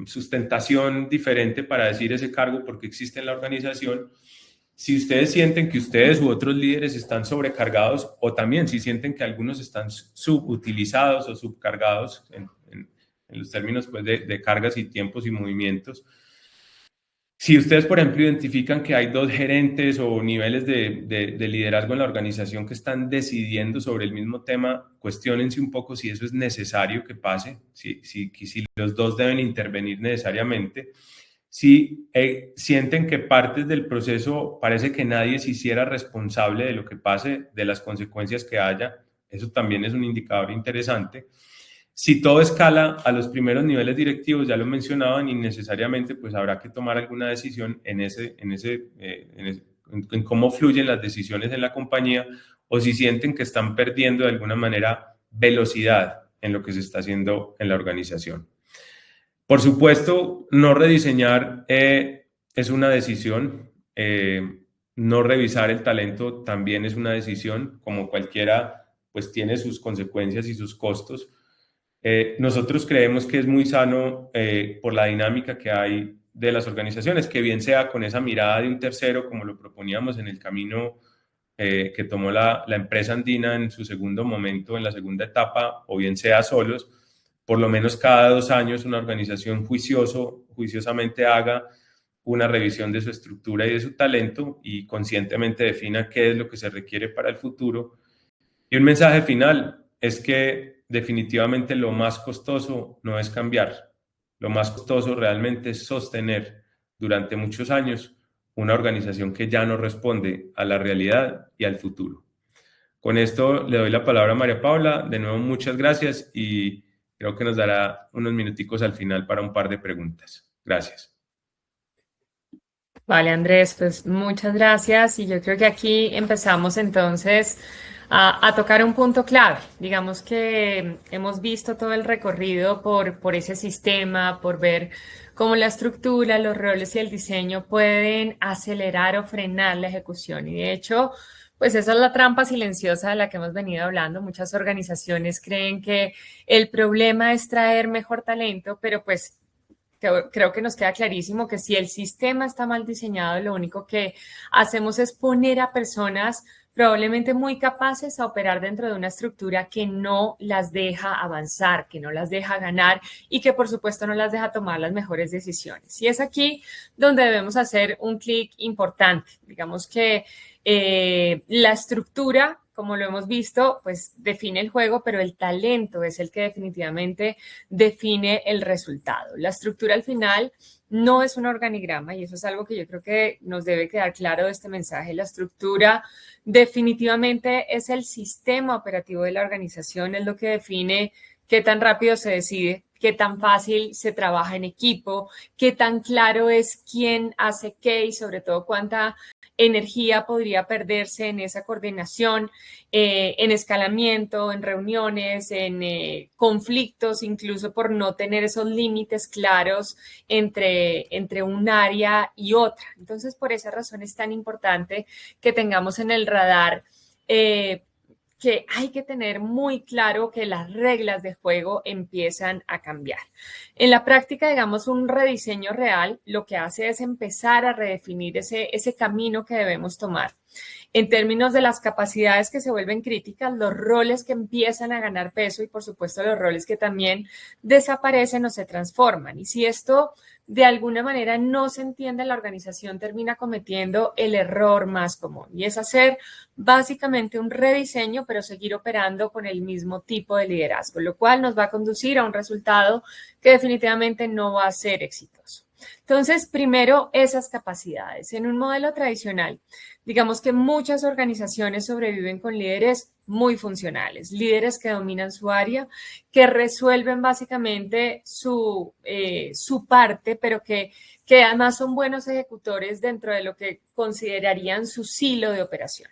sustentación diferente para decir ese cargo porque existe en la organización. Si ustedes sienten que ustedes u otros líderes están sobrecargados o también si sienten que algunos están subutilizados o subcargados en los términos pues, de cargas y tiempos y movimientos. Si ustedes, por ejemplo, identifican que hay 2 gerentes o niveles de liderazgo en la organización que están decidiendo sobre el mismo tema, cuestiónense un poco si eso es necesario que pase, si los 2 deben intervenir necesariamente. Si sienten que partes del proceso parece que nadie se hiciera responsable de lo que pase, de las consecuencias que haya, eso también es un indicador interesante. Si todo escala a los primeros niveles directivos, ya lo mencionaban, y necesariamente pues habrá que tomar alguna decisión en cómo fluyen las decisiones en la compañía, o si sienten que están perdiendo de alguna manera velocidad en lo que se está haciendo en la organización. Por supuesto, no rediseñar es una decisión, no revisar el talento también es una decisión, como cualquiera pues tiene sus consecuencias y sus costos. Nosotros creemos que es muy sano por la dinámica que hay de las organizaciones, que bien sea con esa mirada de un tercero, como lo proponíamos en el camino que tomó la empresa andina en su segundo momento, en la segunda etapa, o bien sea solos, por lo menos cada 2 años una organización juiciosamente haga una revisión de su estructura y de su talento y conscientemente defina qué es lo que se requiere para el futuro. Y un mensaje final es que definitivamente lo más costoso no es cambiar, lo más costoso realmente es sostener durante muchos años una organización que ya no responde a la realidad y al futuro. Con esto le doy la palabra a María Paula. De nuevo, muchas gracias y creo que nos dará unos minuticos al final para un par de preguntas. Gracias. Vale, Andrés, pues muchas gracias y yo creo que aquí empezamos entonces a tocar un punto clave. Digamos que hemos visto todo el recorrido por ese sistema, por ver cómo la estructura, los roles y el diseño pueden acelerar o frenar la ejecución. Y de hecho, pues esa es la trampa silenciosa de la que hemos venido hablando. Muchas organizaciones creen que el problema es traer mejor talento, pero pues creo que nos queda clarísimo que si el sistema está mal diseñado, lo único que hacemos es poner a personas probablemente muy capaces a operar dentro de una estructura que no las deja avanzar, que no las deja ganar y que por supuesto no las deja tomar las mejores decisiones. Y es aquí donde debemos hacer un clic importante. Digamos que la estructura, como lo hemos visto, pues define el juego, pero el talento es el que definitivamente define el resultado. La estructura al final no es un organigrama y eso es algo que yo creo que nos debe quedar claro de este mensaje. La estructura definitivamente es el sistema operativo de la organización, es lo que define qué tan rápido se decide, qué tan fácil se trabaja en equipo, qué tan claro es quién hace qué y sobre todo cuánta energía podría perderse en esa coordinación, en escalamiento, en reuniones, en conflictos, incluso por no tener esos límites claros entre un área y otra. Entonces, por esa razón es tan importante que tengamos en el radar que hay que tener muy claro que las reglas de juego empiezan a cambiar. En la práctica, digamos, un rediseño real lo que hace es empezar a redefinir ese camino que debemos tomar. En términos de las capacidades que se vuelven críticas, los roles que empiezan a ganar peso y, por supuesto, los roles que también desaparecen o se transforman. Y si esto de alguna manera no se entiende, la organización termina cometiendo el error más común y es hacer básicamente un rediseño, pero seguir operando con el mismo tipo de liderazgo, lo cual nos va a conducir a un resultado que definitivamente no va a ser exitoso. Entonces, primero, esas capacidades. En un modelo tradicional, digamos que muchas organizaciones sobreviven con líderes muy funcionales, líderes que dominan su área, que resuelven básicamente su parte, pero que además son buenos ejecutores dentro de lo que considerarían su silo de operación.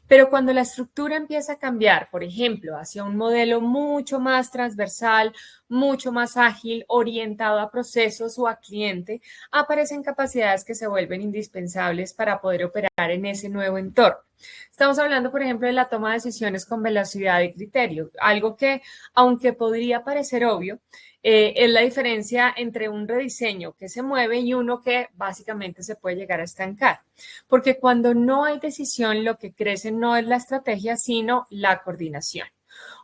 Pero cuando la estructura empieza a cambiar, por ejemplo, hacia un modelo mucho más transversal, mucho más ágil, orientado a procesos o a cliente, aparecen capacidades que se vuelven indispensables para poder operar en ese nuevo entorno. Estamos hablando, por ejemplo, de la toma de decisiones con velocidad y criterio, algo que, aunque podría parecer obvio, es la diferencia entre un rediseño que se mueve y uno que básicamente se puede llegar a estancar. Porque cuando no hay decisión, lo que crece no es la estrategia, sino la coordinación.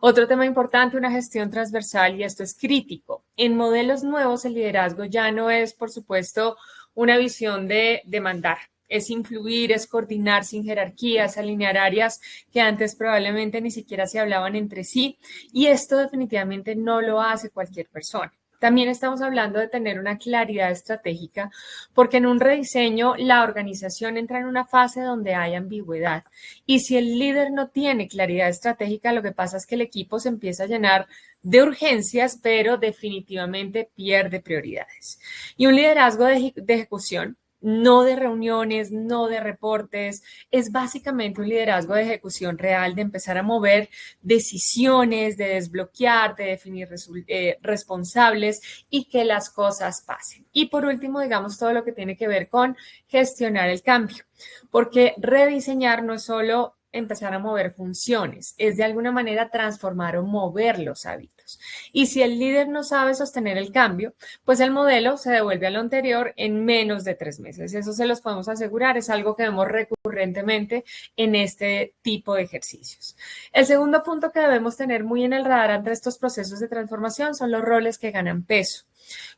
Otro tema importante, una gestión transversal, y esto es crítico. En modelos nuevos, el liderazgo ya no es, por supuesto, una visión de mandar. Es influir, es coordinar sin jerarquías, alinear áreas que antes probablemente ni siquiera se hablaban entre sí. Y esto definitivamente no lo hace cualquier persona. También estamos hablando de tener una claridad estratégica, porque en un rediseño la organización entra en una fase donde hay ambigüedad. Y si el líder no tiene claridad estratégica, lo que pasa es que el equipo se empieza a llenar de urgencias, pero definitivamente pierde prioridades. Y un liderazgo de ejecución, no de reuniones, no de reportes, es básicamente un liderazgo de ejecución real, de empezar a mover decisiones, de desbloquear, de definir responsables y que las cosas pasen. Y por último, digamos, todo lo que tiene que ver con gestionar el cambio, porque rediseñar no es solo empezar a mover funciones, es de alguna manera transformar o mover los hábitos. Y si el líder no sabe sostener el cambio, pues el modelo se devuelve a lo anterior en menos de 3 meses. Eso se los podemos asegurar, es algo que vemos recurrentemente en este tipo de ejercicios. El segundo punto que debemos tener muy en el radar ante estos procesos de transformación son los roles que ganan peso.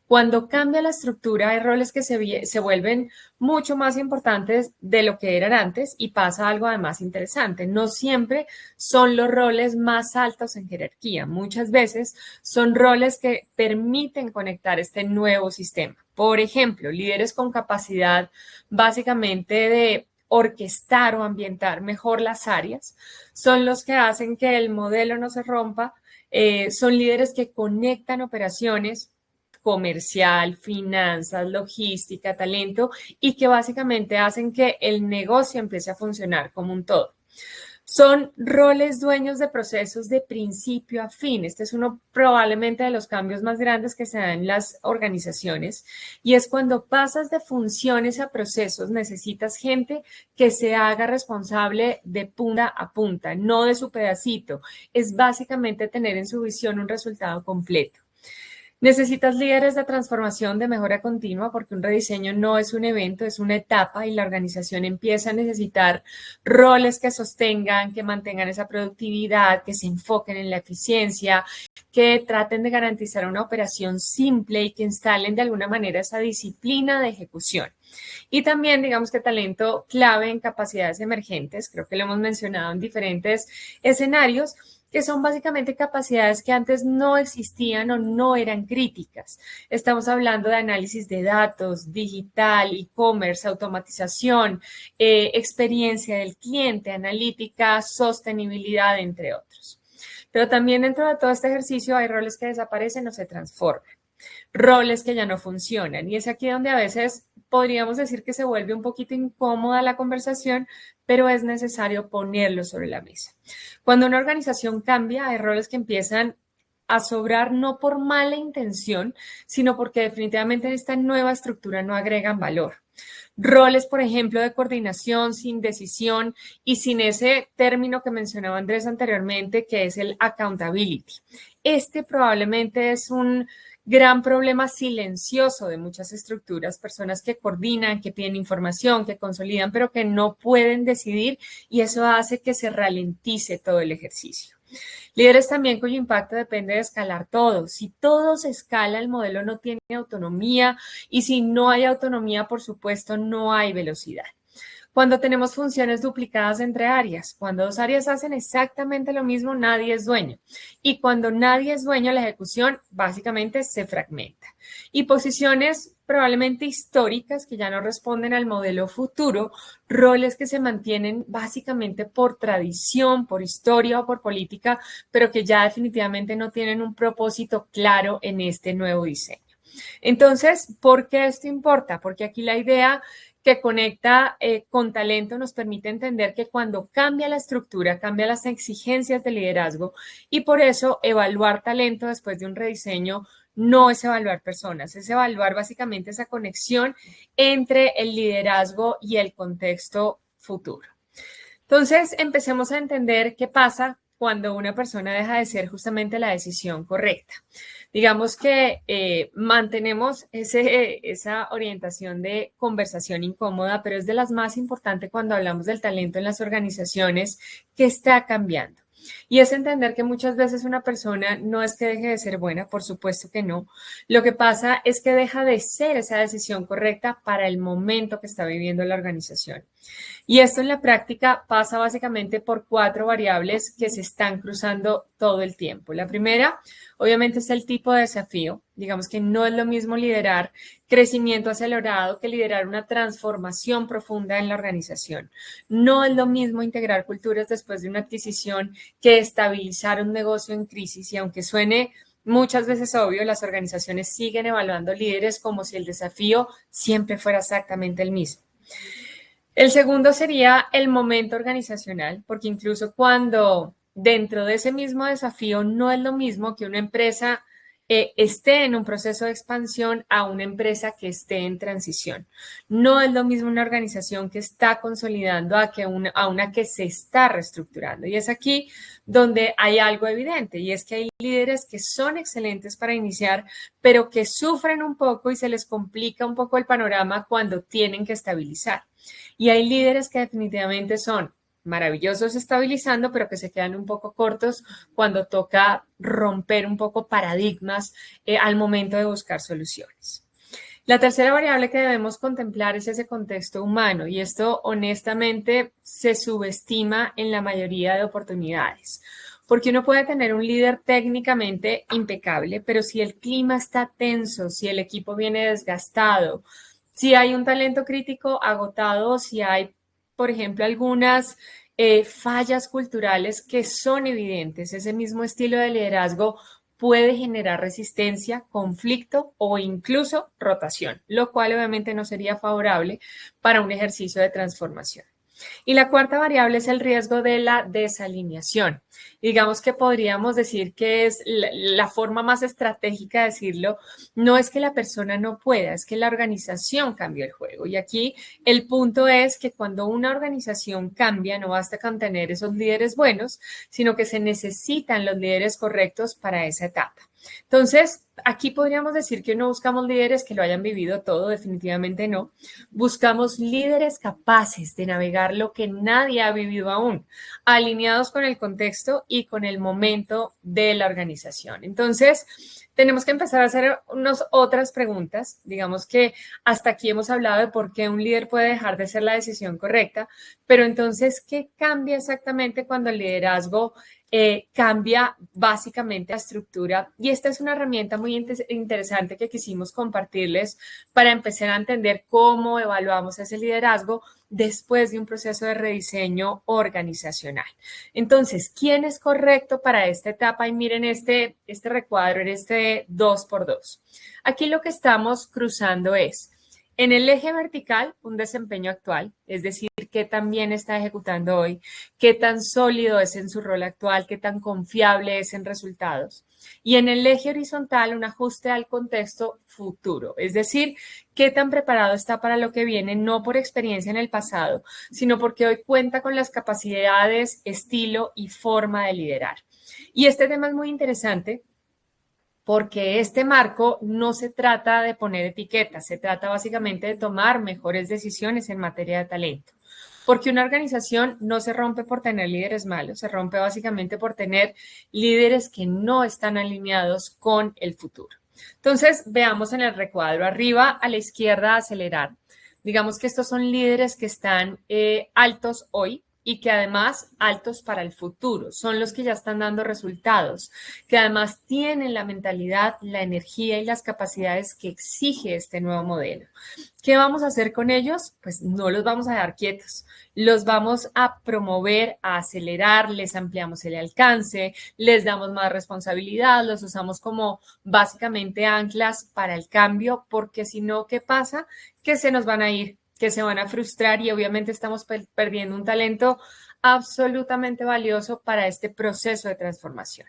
Cuando cambia la estructura, hay roles que se vuelven mucho más importantes de lo que eran antes y pasa algo además interesante. No siempre son los roles más altos en jerarquía. Muchas veces son roles que permiten conectar este nuevo sistema. Por ejemplo, líderes con capacidad básicamente de orquestar o ambientar mejor las áreas son los que hacen que el modelo no se rompa. Son líderes que conectan operaciones comercial, finanzas, logística, talento y que básicamente hacen que el negocio empiece a funcionar como un todo. Son roles dueños de procesos de principio a fin. Este es uno probablemente de los cambios más grandes que se dan en las organizaciones y es cuando pasas de funciones a procesos, necesitas gente que se haga responsable de punta a punta, no de su pedacito. Es básicamente tener en su visión un resultado completo. Necesitas líderes de transformación, de mejora continua, porque un rediseño no es un evento, es una etapa y la organización empieza a necesitar roles que sostengan, que mantengan esa productividad, que se enfoquen en la eficiencia, que traten de garantizar una operación simple y que instalen de alguna manera esa disciplina de ejecución. Y también, digamos que talento clave en capacidades emergentes, creo que lo hemos mencionado en diferentes escenarios, que son básicamente capacidades que antes no existían o no eran críticas. Estamos hablando de análisis de datos, digital, e-commerce, automatización, experiencia del cliente, analítica, sostenibilidad, entre otros. Pero también dentro de todo este ejercicio hay roles que desaparecen o se transforman, roles que ya no funcionan. Y es aquí donde a veces podríamos decir que se vuelve un poquito incómoda la conversación, pero es necesario ponerlo sobre la mesa. Cuando una organización cambia, hay roles que empiezan a sobrar no por mala intención, sino porque definitivamente en esta nueva estructura no agregan valor. Roles, por ejemplo, de coordinación, sin decisión y sin ese término que mencionaba Andrés anteriormente, que es el accountability. Este probablemente es un gran problema silencioso de muchas estructuras, personas que coordinan, que piden información, que consolidan, pero que no pueden decidir y eso hace que se ralentice todo el ejercicio. Líderes también cuyo impacto depende de escalar todo. Si todo se escala, el modelo no tiene autonomía y si no hay autonomía, por supuesto, no hay velocidad. Cuando tenemos funciones duplicadas entre áreas, cuando dos áreas hacen exactamente lo mismo, nadie es dueño. Y cuando nadie es dueño, la ejecución básicamente se fragmenta. Y posiciones probablemente históricas que ya no responden al modelo futuro, roles que se mantienen básicamente por tradición, por historia o por política, pero que ya definitivamente no tienen un propósito claro en este nuevo diseño. Entonces, ¿por qué esto importa? Porque aquí la idea que conecta con talento nos permite entender que cuando cambia la estructura, cambia las exigencias de liderazgo y por eso evaluar talento después de un rediseño no es evaluar personas, es evaluar básicamente esa conexión entre el liderazgo y el contexto futuro. Entonces, empecemos a entender qué pasa cuando una persona deja de ser justamente la decisión correcta. Digamos que mantenemos esa orientación de conversación incómoda, pero es de las más importantes cuando hablamos del talento en las organizaciones que está cambiando. Y es entender que muchas veces una persona no es que deje de ser buena, por supuesto que no. Lo que pasa es que deja de ser esa decisión correcta para el momento que está viviendo la organización. Y esto en la práctica pasa básicamente por 4 variables que se están cruzando todo el tiempo. La primera, obviamente, es el tipo de desafío. Digamos que no es lo mismo liderar crecimiento acelerado que liderar una transformación profunda en la organización. No es lo mismo integrar culturas después de una adquisición que estabilizar un negocio en crisis. Y aunque suene muchas veces obvio, las organizaciones siguen evaluando líderes como si el desafío siempre fuera exactamente el mismo. El segundo sería el momento organizacional, porque incluso cuando dentro de ese mismo desafío no es lo mismo que una empresa esté en un proceso de expansión a una empresa que esté en transición. No es lo mismo una organización que está consolidando a una que se está reestructurando. Y es aquí donde hay algo evidente, y es que hay líderes que son excelentes para iniciar, pero que sufren un poco y se les complica un poco el panorama cuando tienen que estabilizar. Y hay líderes que definitivamente son maravillosos estabilizando, pero que se quedan un poco cortos cuando toca romper un poco paradigmas al momento de buscar soluciones. La tercera variable que debemos contemplar es ese contexto humano, y esto honestamente se subestima en la mayoría de oportunidades, porque uno puede tener un líder técnicamente impecable, pero si el clima está tenso, si el equipo viene desgastado, si hay un talento crítico agotado, si hay, por ejemplo, algunas fallas culturales que son evidentes, ese mismo estilo de liderazgo puede generar resistencia, conflicto o incluso rotación, lo cual obviamente no sería favorable para un ejercicio de transformación. Y la cuarta variable es el riesgo de la desalineación. Digamos que podríamos decir que es la forma más estratégica de decirlo, no es que la persona no pueda, es que la organización cambia el juego. Y aquí el punto es que cuando una organización cambia, no basta con tener esos líderes buenos, sino que se necesitan los líderes correctos para esa etapa. Entonces, aquí podríamos decir que no buscamos líderes que lo hayan vivido todo, definitivamente no. Buscamos líderes capaces de navegar lo que nadie ha vivido aún, alineados con el contexto y con el momento de la organización. Entonces, tenemos que empezar a hacer unas otras preguntas. Digamos que hasta aquí hemos hablado de por qué un líder puede dejar de ser la decisión correcta, pero entonces, ¿qué cambia exactamente cuando el liderazgo cambia básicamente la estructura? Y esta es una herramienta muy interesante que quisimos compartirles para empezar a entender cómo evaluamos ese liderazgo después de un proceso de rediseño organizacional. Entonces, ¿quién es correcto para esta etapa? Y miren este recuadro, en este 2x2. Aquí lo que estamos cruzando es en el eje vertical, un desempeño actual, es decir, qué tan bien está ejecutando hoy, qué tan sólido es en su rol actual, qué tan confiable es en resultados. Y en el eje horizontal, un ajuste al contexto futuro, es decir, qué tan preparado está para lo que viene, no por experiencia en el pasado, sino porque hoy cuenta con las capacidades, estilo y forma de liderar. Y este tema es muy interesante porque este marco no se trata de poner etiquetas, se trata básicamente de tomar mejores decisiones en materia de talento. Porque una organización no se rompe por tener líderes malos, se rompe básicamente por tener líderes que no están alineados con el futuro. Entonces, veamos en el recuadro arriba a la izquierda acelerar. Digamos que estos son líderes que están altos hoy, y que además altos para el futuro, son los que ya están dando resultados, que además tienen la mentalidad, la energía y las capacidades que exige este nuevo modelo. ¿Qué vamos a hacer con ellos? Pues no los vamos a dejar quietos, los vamos a promover, a acelerar, les ampliamos el alcance, les damos más responsabilidad, los usamos como básicamente anclas para el cambio, porque si no, ¿qué pasa? Que se nos van a ir, que se van a frustrar y obviamente estamos perdiendo un talento absolutamente valioso para este proceso de transformación.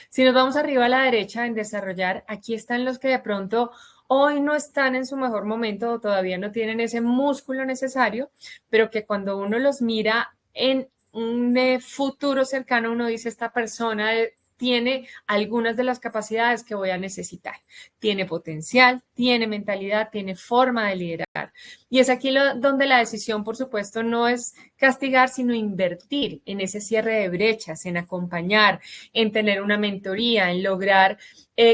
Si nos vamos arriba a la derecha en desarrollar, aquí están los que de pronto hoy no están en su mejor momento o todavía no tienen ese músculo necesario, pero que cuando uno los mira en un futuro cercano, uno dice, esta persona tiene algunas de las capacidades que voy a necesitar. Tiene potencial, tiene mentalidad, tiene forma de liderar. Y es aquí donde la decisión, por supuesto, no es castigar, sino invertir en ese cierre de brechas, en acompañar, en tener una mentoría, en lograr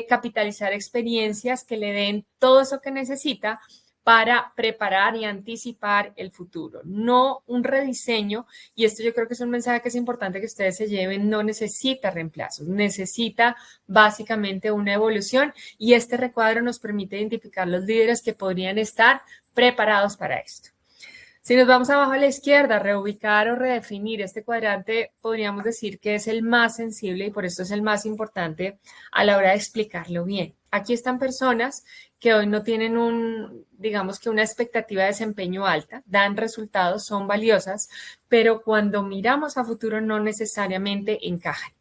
capitalizar experiencias que le den todo eso que necesita para preparar y anticipar el futuro, no un rediseño. Y esto yo creo que es un mensaje que es importante que ustedes se lleven, no necesita reemplazos, necesita básicamente una evolución, y este recuadro nos permite identificar los líderes que podrían estar preparados para esto. Si nos vamos abajo a la izquierda, reubicar o redefinir este cuadrante, podríamos decir que es el más sensible y por esto es el más importante a la hora de explicarlo bien. Aquí están personas que hoy no tienen digamos que una expectativa de desempeño alta, dan resultados, son valiosas, pero cuando miramos a futuro no necesariamente encajan.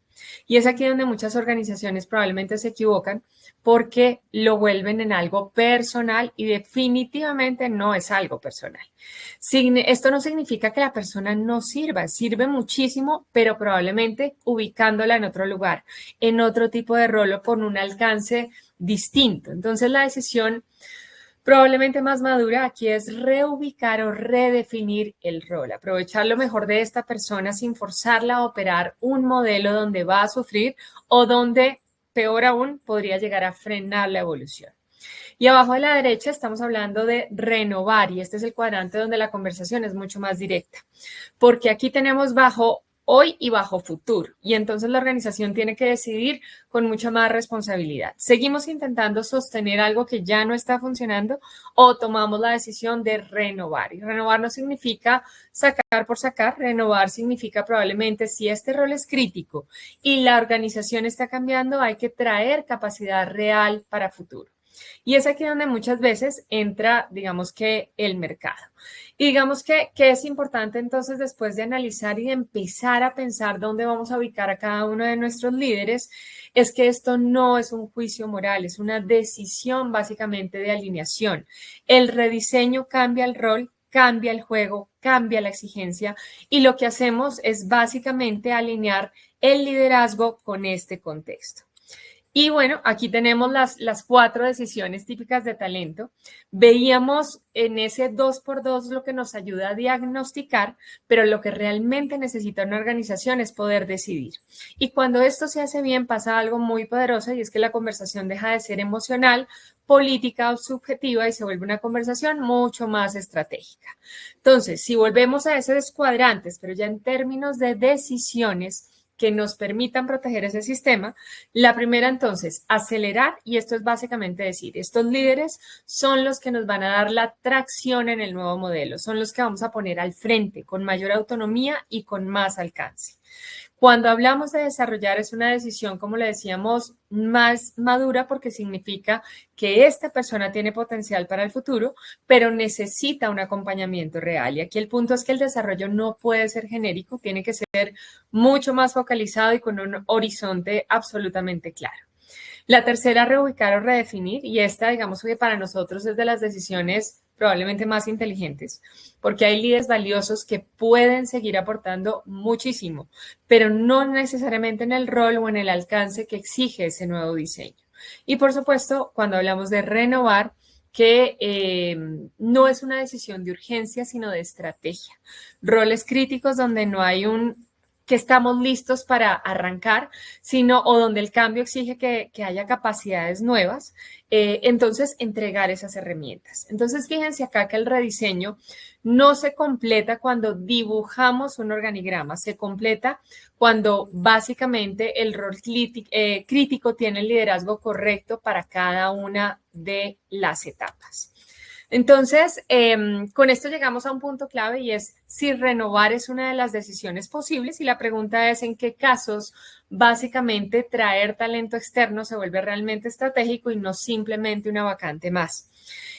Y es aquí donde muchas organizaciones probablemente se equivocan porque lo vuelven en algo personal y definitivamente no es algo personal. Esto no significa que la persona no sirva, sirve muchísimo, pero probablemente ubicándola en otro lugar, en otro tipo de rol o con un alcance distinto. Entonces la decisión probablemente más madura aquí es reubicar o redefinir el rol, aprovechar lo mejor de esta persona sin forzarla a operar un modelo donde va a sufrir o donde, peor aún, podría llegar a frenar la evolución. Y abajo a la derecha estamos hablando de renovar y este es el cuadrante donde la conversación es mucho más directa, porque aquí tenemos bajo hoy y bajo futuro y entonces la organización tiene que decidir con mucha más responsabilidad. ¿Seguimos intentando sostener algo que ya no está funcionando o tomamos la decisión de renovar? Y renovar no significa sacar por sacar, renovar significa probablemente si este rol es crítico y la organización está cambiando, hay que traer capacidad real para futuro. Y es aquí donde muchas veces entra, digamos que, el mercado. Y digamos que es importante entonces después de analizar y de empezar a pensar dónde vamos a ubicar a cada uno de nuestros líderes, es que esto no es un juicio moral, es una decisión básicamente de alineación. El rediseño cambia el rol, cambia el juego, cambia la exigencia y lo que hacemos es básicamente alinear el liderazgo con este contexto. Y bueno, aquí tenemos las 4 decisiones típicas de talento. Veíamos en ese 2x2 lo que nos ayuda a diagnosticar, pero lo que realmente necesita una organización es poder decidir. Y cuando esto se hace bien, pasa algo muy poderoso y es que la conversación deja de ser emocional, política o subjetiva y se vuelve una conversación mucho más estratégica. Entonces, si volvemos a esos cuadrantes, pero ya en términos de decisiones, que nos permitan proteger ese sistema. La primera, entonces, acelerar, y esto es básicamente decir, estos líderes son los que nos van a dar la tracción en el nuevo modelo, son los que vamos a poner al frente con mayor autonomía y con más alcance. Cuando hablamos de desarrollar es una decisión, como le decíamos, más madura porque significa que esta persona tiene potencial para el futuro, pero necesita un acompañamiento real. Y aquí el punto es que el desarrollo no puede ser genérico, tiene que ser mucho más focalizado y con un horizonte absolutamente claro. La tercera, reubicar o redefinir, y esta, digamos que para nosotros es de las decisiones probablemente más inteligentes, porque hay líderes valiosos que pueden seguir aportando muchísimo, pero no necesariamente en el rol o en el alcance que exige ese nuevo diseño. Y por supuesto, cuando hablamos de renovar, que no es una decisión de urgencia, sino de estrategia. Roles críticos donde no hay que estamos listos para arrancar, sino o donde el cambio exige que haya capacidades nuevas, entonces entregar esas herramientas. Entonces, fíjense acá que el rediseño no se completa cuando dibujamos un organigrama, se completa cuando básicamente el rol crítico tiene el liderazgo correcto para cada una de las etapas. Entonces, con esto llegamos a un punto clave y es si renovar es una de las decisiones posibles y la pregunta es en qué casos básicamente traer talento externo se vuelve realmente estratégico y no simplemente una vacante más.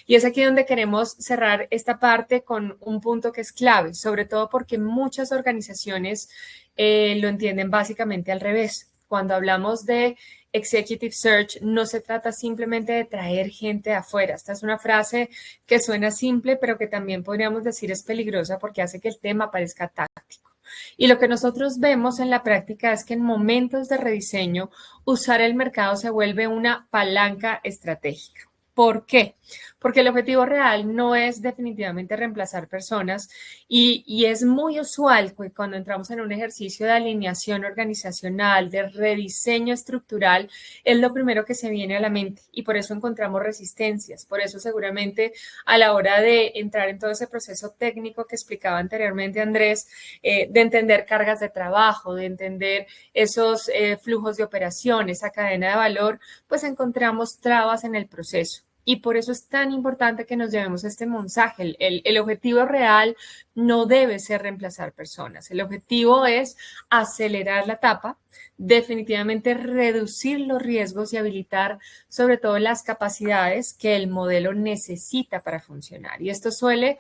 Y es aquí donde queremos cerrar esta parte con un punto que es clave, sobre todo porque muchas organizaciones lo entienden básicamente al revés. Cuando hablamos de Executive Search, no se trata simplemente de traer gente de afuera. Esta es una frase que suena simple, pero que también podríamos decir es peligrosa porque hace que el tema parezca táctico. Y lo que nosotros vemos en la práctica es que en momentos de rediseño, usar el mercado se vuelve una palanca estratégica. ¿Por qué? Porque el objetivo real no es definitivamente reemplazar personas y es muy usual que cuando entramos en un ejercicio de alineación organizacional, de rediseño estructural, es lo primero que se viene a la mente y por eso encontramos resistencias. Por eso seguramente a la hora de entrar en todo ese proceso técnico que explicaba anteriormente Andrés, de entender cargas de trabajo, de entender esos flujos de operación, esa cadena de valor, pues encontramos trabas en el proceso. Y por eso es tan importante que nos llevemos este mensaje. El objetivo real no debe ser reemplazar personas. El objetivo es acelerar la etapa, definitivamente reducir los riesgos y habilitar sobre todo las capacidades que el modelo necesita para funcionar. Y esto suele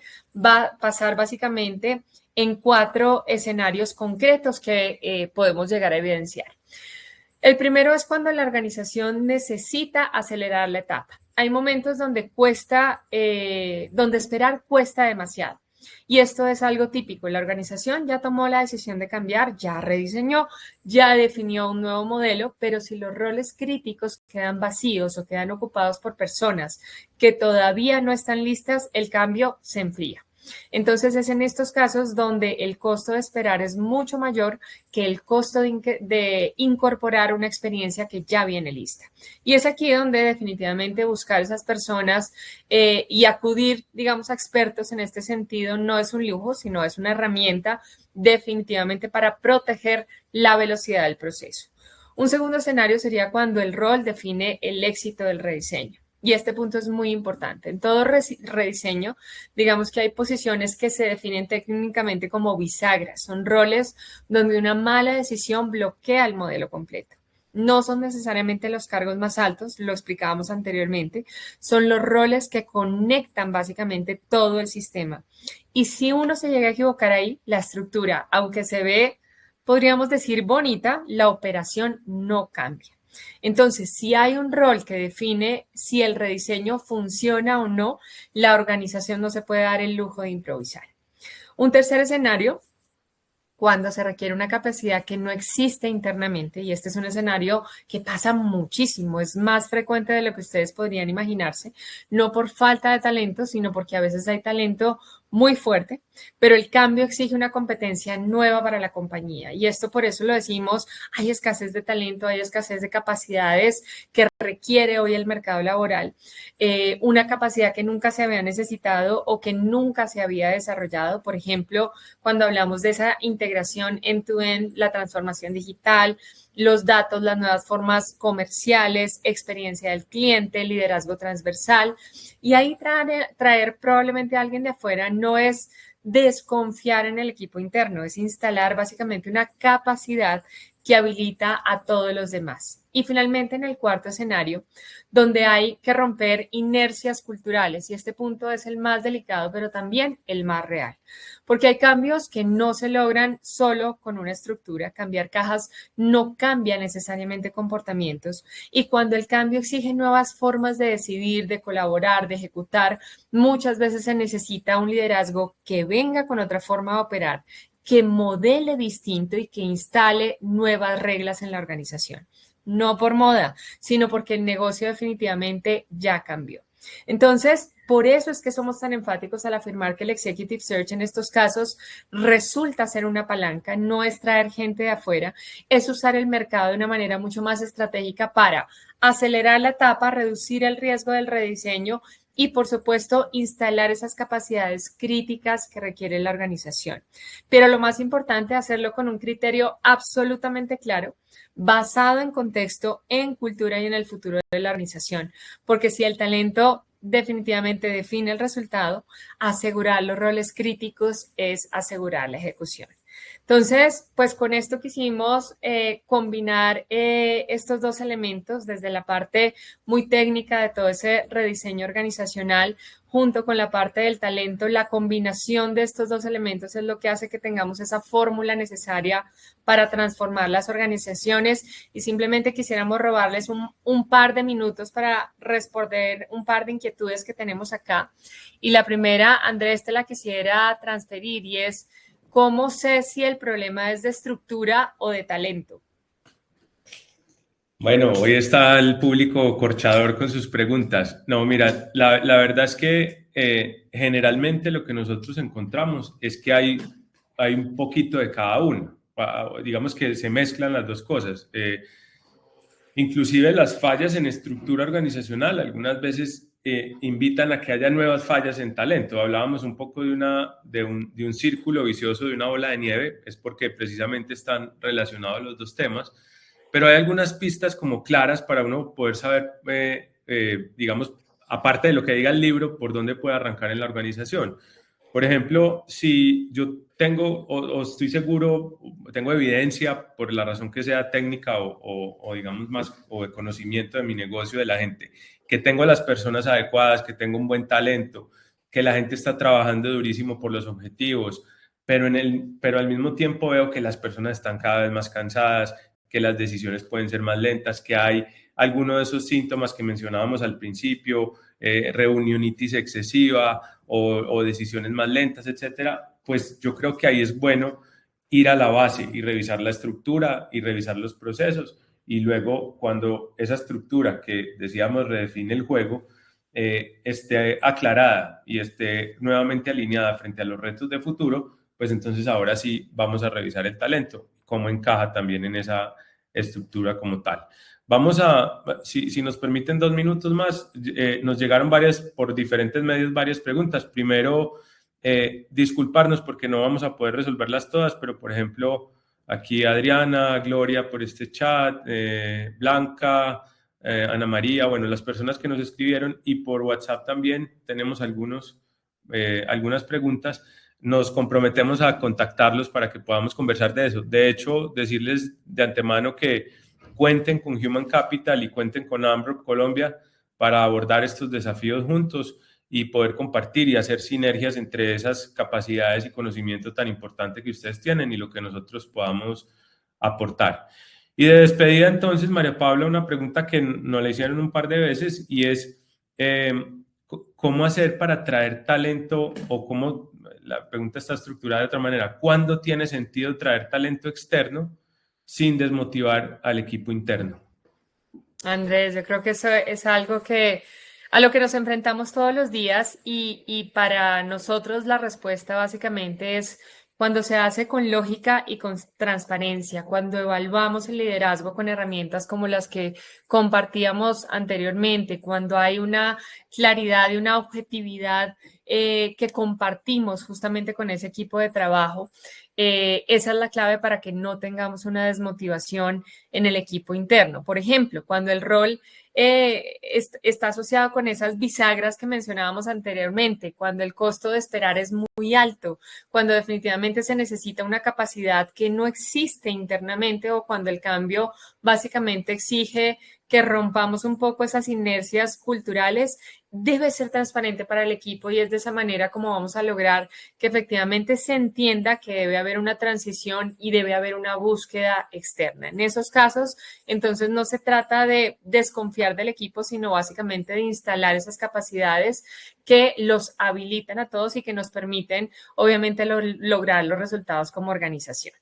pasar básicamente en 4 escenarios concretos que podemos llegar a evidenciar. El primero es cuando la organización necesita acelerar la etapa. Hay momentos donde donde esperar cuesta demasiado. Y esto es algo típico. La organización ya tomó la decisión de cambiar, ya rediseñó, ya definió un nuevo modelo, pero si los roles críticos quedan vacíos o quedan ocupados por personas que todavía no están listas, el cambio se enfría. Entonces es en estos casos donde el costo de esperar es mucho mayor que el costo de incorporar una experiencia que ya viene lista. Y es aquí donde definitivamente buscar esas personas y acudir, digamos, a expertos en este sentido no es un lujo, sino es una herramienta definitivamente para proteger la velocidad del proceso. Un segundo escenario sería cuando el rol define el éxito del rediseño. Y este punto es muy importante. En todo rediseño, digamos que hay posiciones que se definen técnicamente como bisagras. Son roles donde una mala decisión bloquea el modelo completo. No son necesariamente los cargos más altos, lo explicábamos anteriormente, son los roles que conectan básicamente todo el sistema. Y si uno se llega a equivocar ahí, la estructura, aunque se ve, podríamos decir bonita, la operación no cambia. Entonces, si hay un rol que define si el rediseño funciona o no, la organización no se puede dar el lujo de improvisar. Un tercer escenario, cuando se requiere una capacidad que no existe internamente, y este es un escenario que pasa muchísimo, es más frecuente de lo que ustedes podrían imaginarse, no por falta de talento, sino porque a veces hay talento muy fuerte, pero el cambio exige una competencia nueva para la compañía. Y esto por eso lo decimos, hay escasez de talento, hay escasez de capacidades que requiere hoy el mercado laboral, una capacidad que nunca se había necesitado o que nunca se había desarrollado. Por ejemplo, cuando hablamos de esa integración end-to-end, la transformación digital, los datos, las nuevas formas comerciales, experiencia del cliente, liderazgo transversal. Y ahí traer probablemente a alguien de afuera no es desconfiar en el equipo interno, es instalar básicamente una capacidad que habilita a todos los demás. Y finalmente, en el cuarto escenario, donde hay que romper inercias culturales, y este punto es el más delicado, pero también el más real, porque hay cambios que no se logran solo con una estructura. Cambiar cajas no cambia necesariamente comportamientos, y cuando el cambio exige nuevas formas de decidir, de colaborar, de ejecutar, muchas veces se necesita un liderazgo que venga con otra forma de operar, que modele distinto y que instale nuevas reglas en la organización. No por moda, sino porque el negocio definitivamente ya cambió. Entonces, por eso es que somos tan enfáticos al afirmar que el Executive Search en estos casos resulta ser una palanca, no es traer gente de afuera, es usar el mercado de una manera mucho más estratégica para acelerar la etapa, reducir el riesgo del rediseño y, por supuesto, instalar esas capacidades críticas que requiere la organización. Pero lo más importante, hacerlo con un criterio absolutamente claro, basado en contexto, en cultura y en el futuro de la organización. Porque si el talento definitivamente define el resultado, asegurar los roles críticos es asegurar la ejecución. Entonces, pues con esto quisimos combinar estos dos elementos desde la parte muy técnica de todo ese rediseño organizacional junto con la parte del talento. La combinación de estos dos elementos es lo que hace que tengamos esa fórmula necesaria para transformar las organizaciones y simplemente quisiéramos robarles un par de minutos para responder un par de inquietudes que tenemos acá. Y la primera, Andrés, te la quisiera transferir y es: ¿cómo sé si el problema es de estructura o de talento? Bueno, hoy está el público corchador con sus preguntas. No, mira, la verdad es que generalmente lo que nosotros encontramos es que hay un poquito de cada uno. Digamos que se mezclan las dos cosas. Inclusive las fallas en estructura organizacional algunas veces invitan a que haya nuevas fallas en talento. Hablábamos un poco de un círculo vicioso, de una bola de nieve, es porque precisamente están relacionados los dos temas, pero hay algunas pistas como claras para uno poder saber, digamos, aparte de lo que diga el libro, por dónde puede arrancar en la organización. Por ejemplo, si yo tengo o estoy seguro, tengo evidencia por la razón que sea técnica o digamos más o de conocimiento de mi negocio, de la gente, que tengo las personas adecuadas, que tengo un buen talento, que la gente está trabajando durísimo por los objetivos, pero al mismo tiempo veo que las personas están cada vez más cansadas, que las decisiones pueden ser más lentas, que hay algunos de esos síntomas que mencionábamos al principio, reunionitis excesiva o decisiones más lentas, etcétera. Pues yo creo que ahí es bueno ir a la base y revisar la estructura y revisar los procesos, y luego cuando esa estructura que decíamos redefine el juego esté aclarada y esté nuevamente alineada frente a los retos de futuro, pues entonces ahora sí vamos a revisar el talento, cómo encaja también en esa estructura como tal. Vamos a, si nos permiten 2 minutos más, nos llegaron por diferentes medios, varias preguntas. Primero, disculparnos porque no vamos a poder resolverlas todas, pero por ejemplo, aquí Adriana, Gloria por este chat, Blanca, Ana María, bueno, las personas que nos escribieron, y por WhatsApp también tenemos algunas preguntas. Nos comprometemos a contactarlos para que podamos conversar de eso. De hecho, decirles de antemano que cuenten con Human Capital y cuenten con AMROP Colombia para abordar estos desafíos juntos y poder compartir y hacer sinergias entre esas capacidades y conocimiento tan importante que ustedes tienen y lo que nosotros podamos aportar. Y de despedida, entonces, María Paula, una pregunta que nos la hicieron un par de veces, y es ¿cómo hacer para atraer talento? O cómo, la pregunta está estructurada de otra manera, ¿cuándo tiene sentido traer talento externo sin desmotivar al equipo interno? Andrés, yo creo que eso es algo a lo que nos enfrentamos todos los días y para nosotros la respuesta básicamente es cuando se hace con lógica y con transparencia, cuando evaluamos el liderazgo con herramientas como las que compartíamos anteriormente, cuando hay una claridad y una objetividad que compartimos justamente con ese equipo de trabajo. Esa es la clave para que no tengamos una desmotivación en el equipo interno. Por ejemplo, cuando el rol está asociado con esas bisagras que mencionábamos anteriormente, cuando el costo de esperar es muy alto, cuando definitivamente se necesita una capacidad que no existe internamente, o cuando el cambio básicamente exige que rompamos un poco esas inercias culturales, debe ser transparente para el equipo, y es de esa manera como vamos a lograr que efectivamente se entienda que debe haber una transición y debe haber una búsqueda externa. En esos casos, entonces no se trata de desconfiar del equipo, sino básicamente de instalar esas capacidades que los habilitan a todos y que nos permiten, obviamente, lograr los resultados como organización.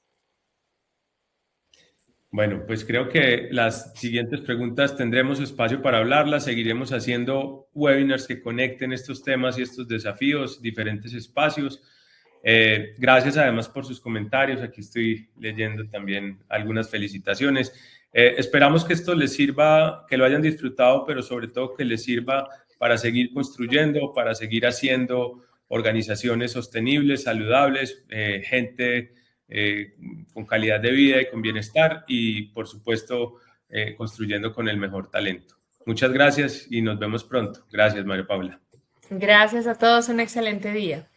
Bueno, pues creo que las siguientes preguntas tendremos espacio para hablarlas. Seguiremos haciendo webinars que conecten estos temas y estos desafíos, diferentes espacios. Gracias además por sus comentarios. Aquí estoy leyendo también algunas felicitaciones. Esperamos que esto les sirva, que lo hayan disfrutado, pero sobre todo que les sirva para seguir construyendo, para seguir haciendo organizaciones sostenibles, saludables, gente con calidad de vida y con bienestar, y por supuesto construyendo con el mejor talento. Muchas gracias y nos vemos pronto. Gracias, María Paula. Gracias a todos, un excelente día.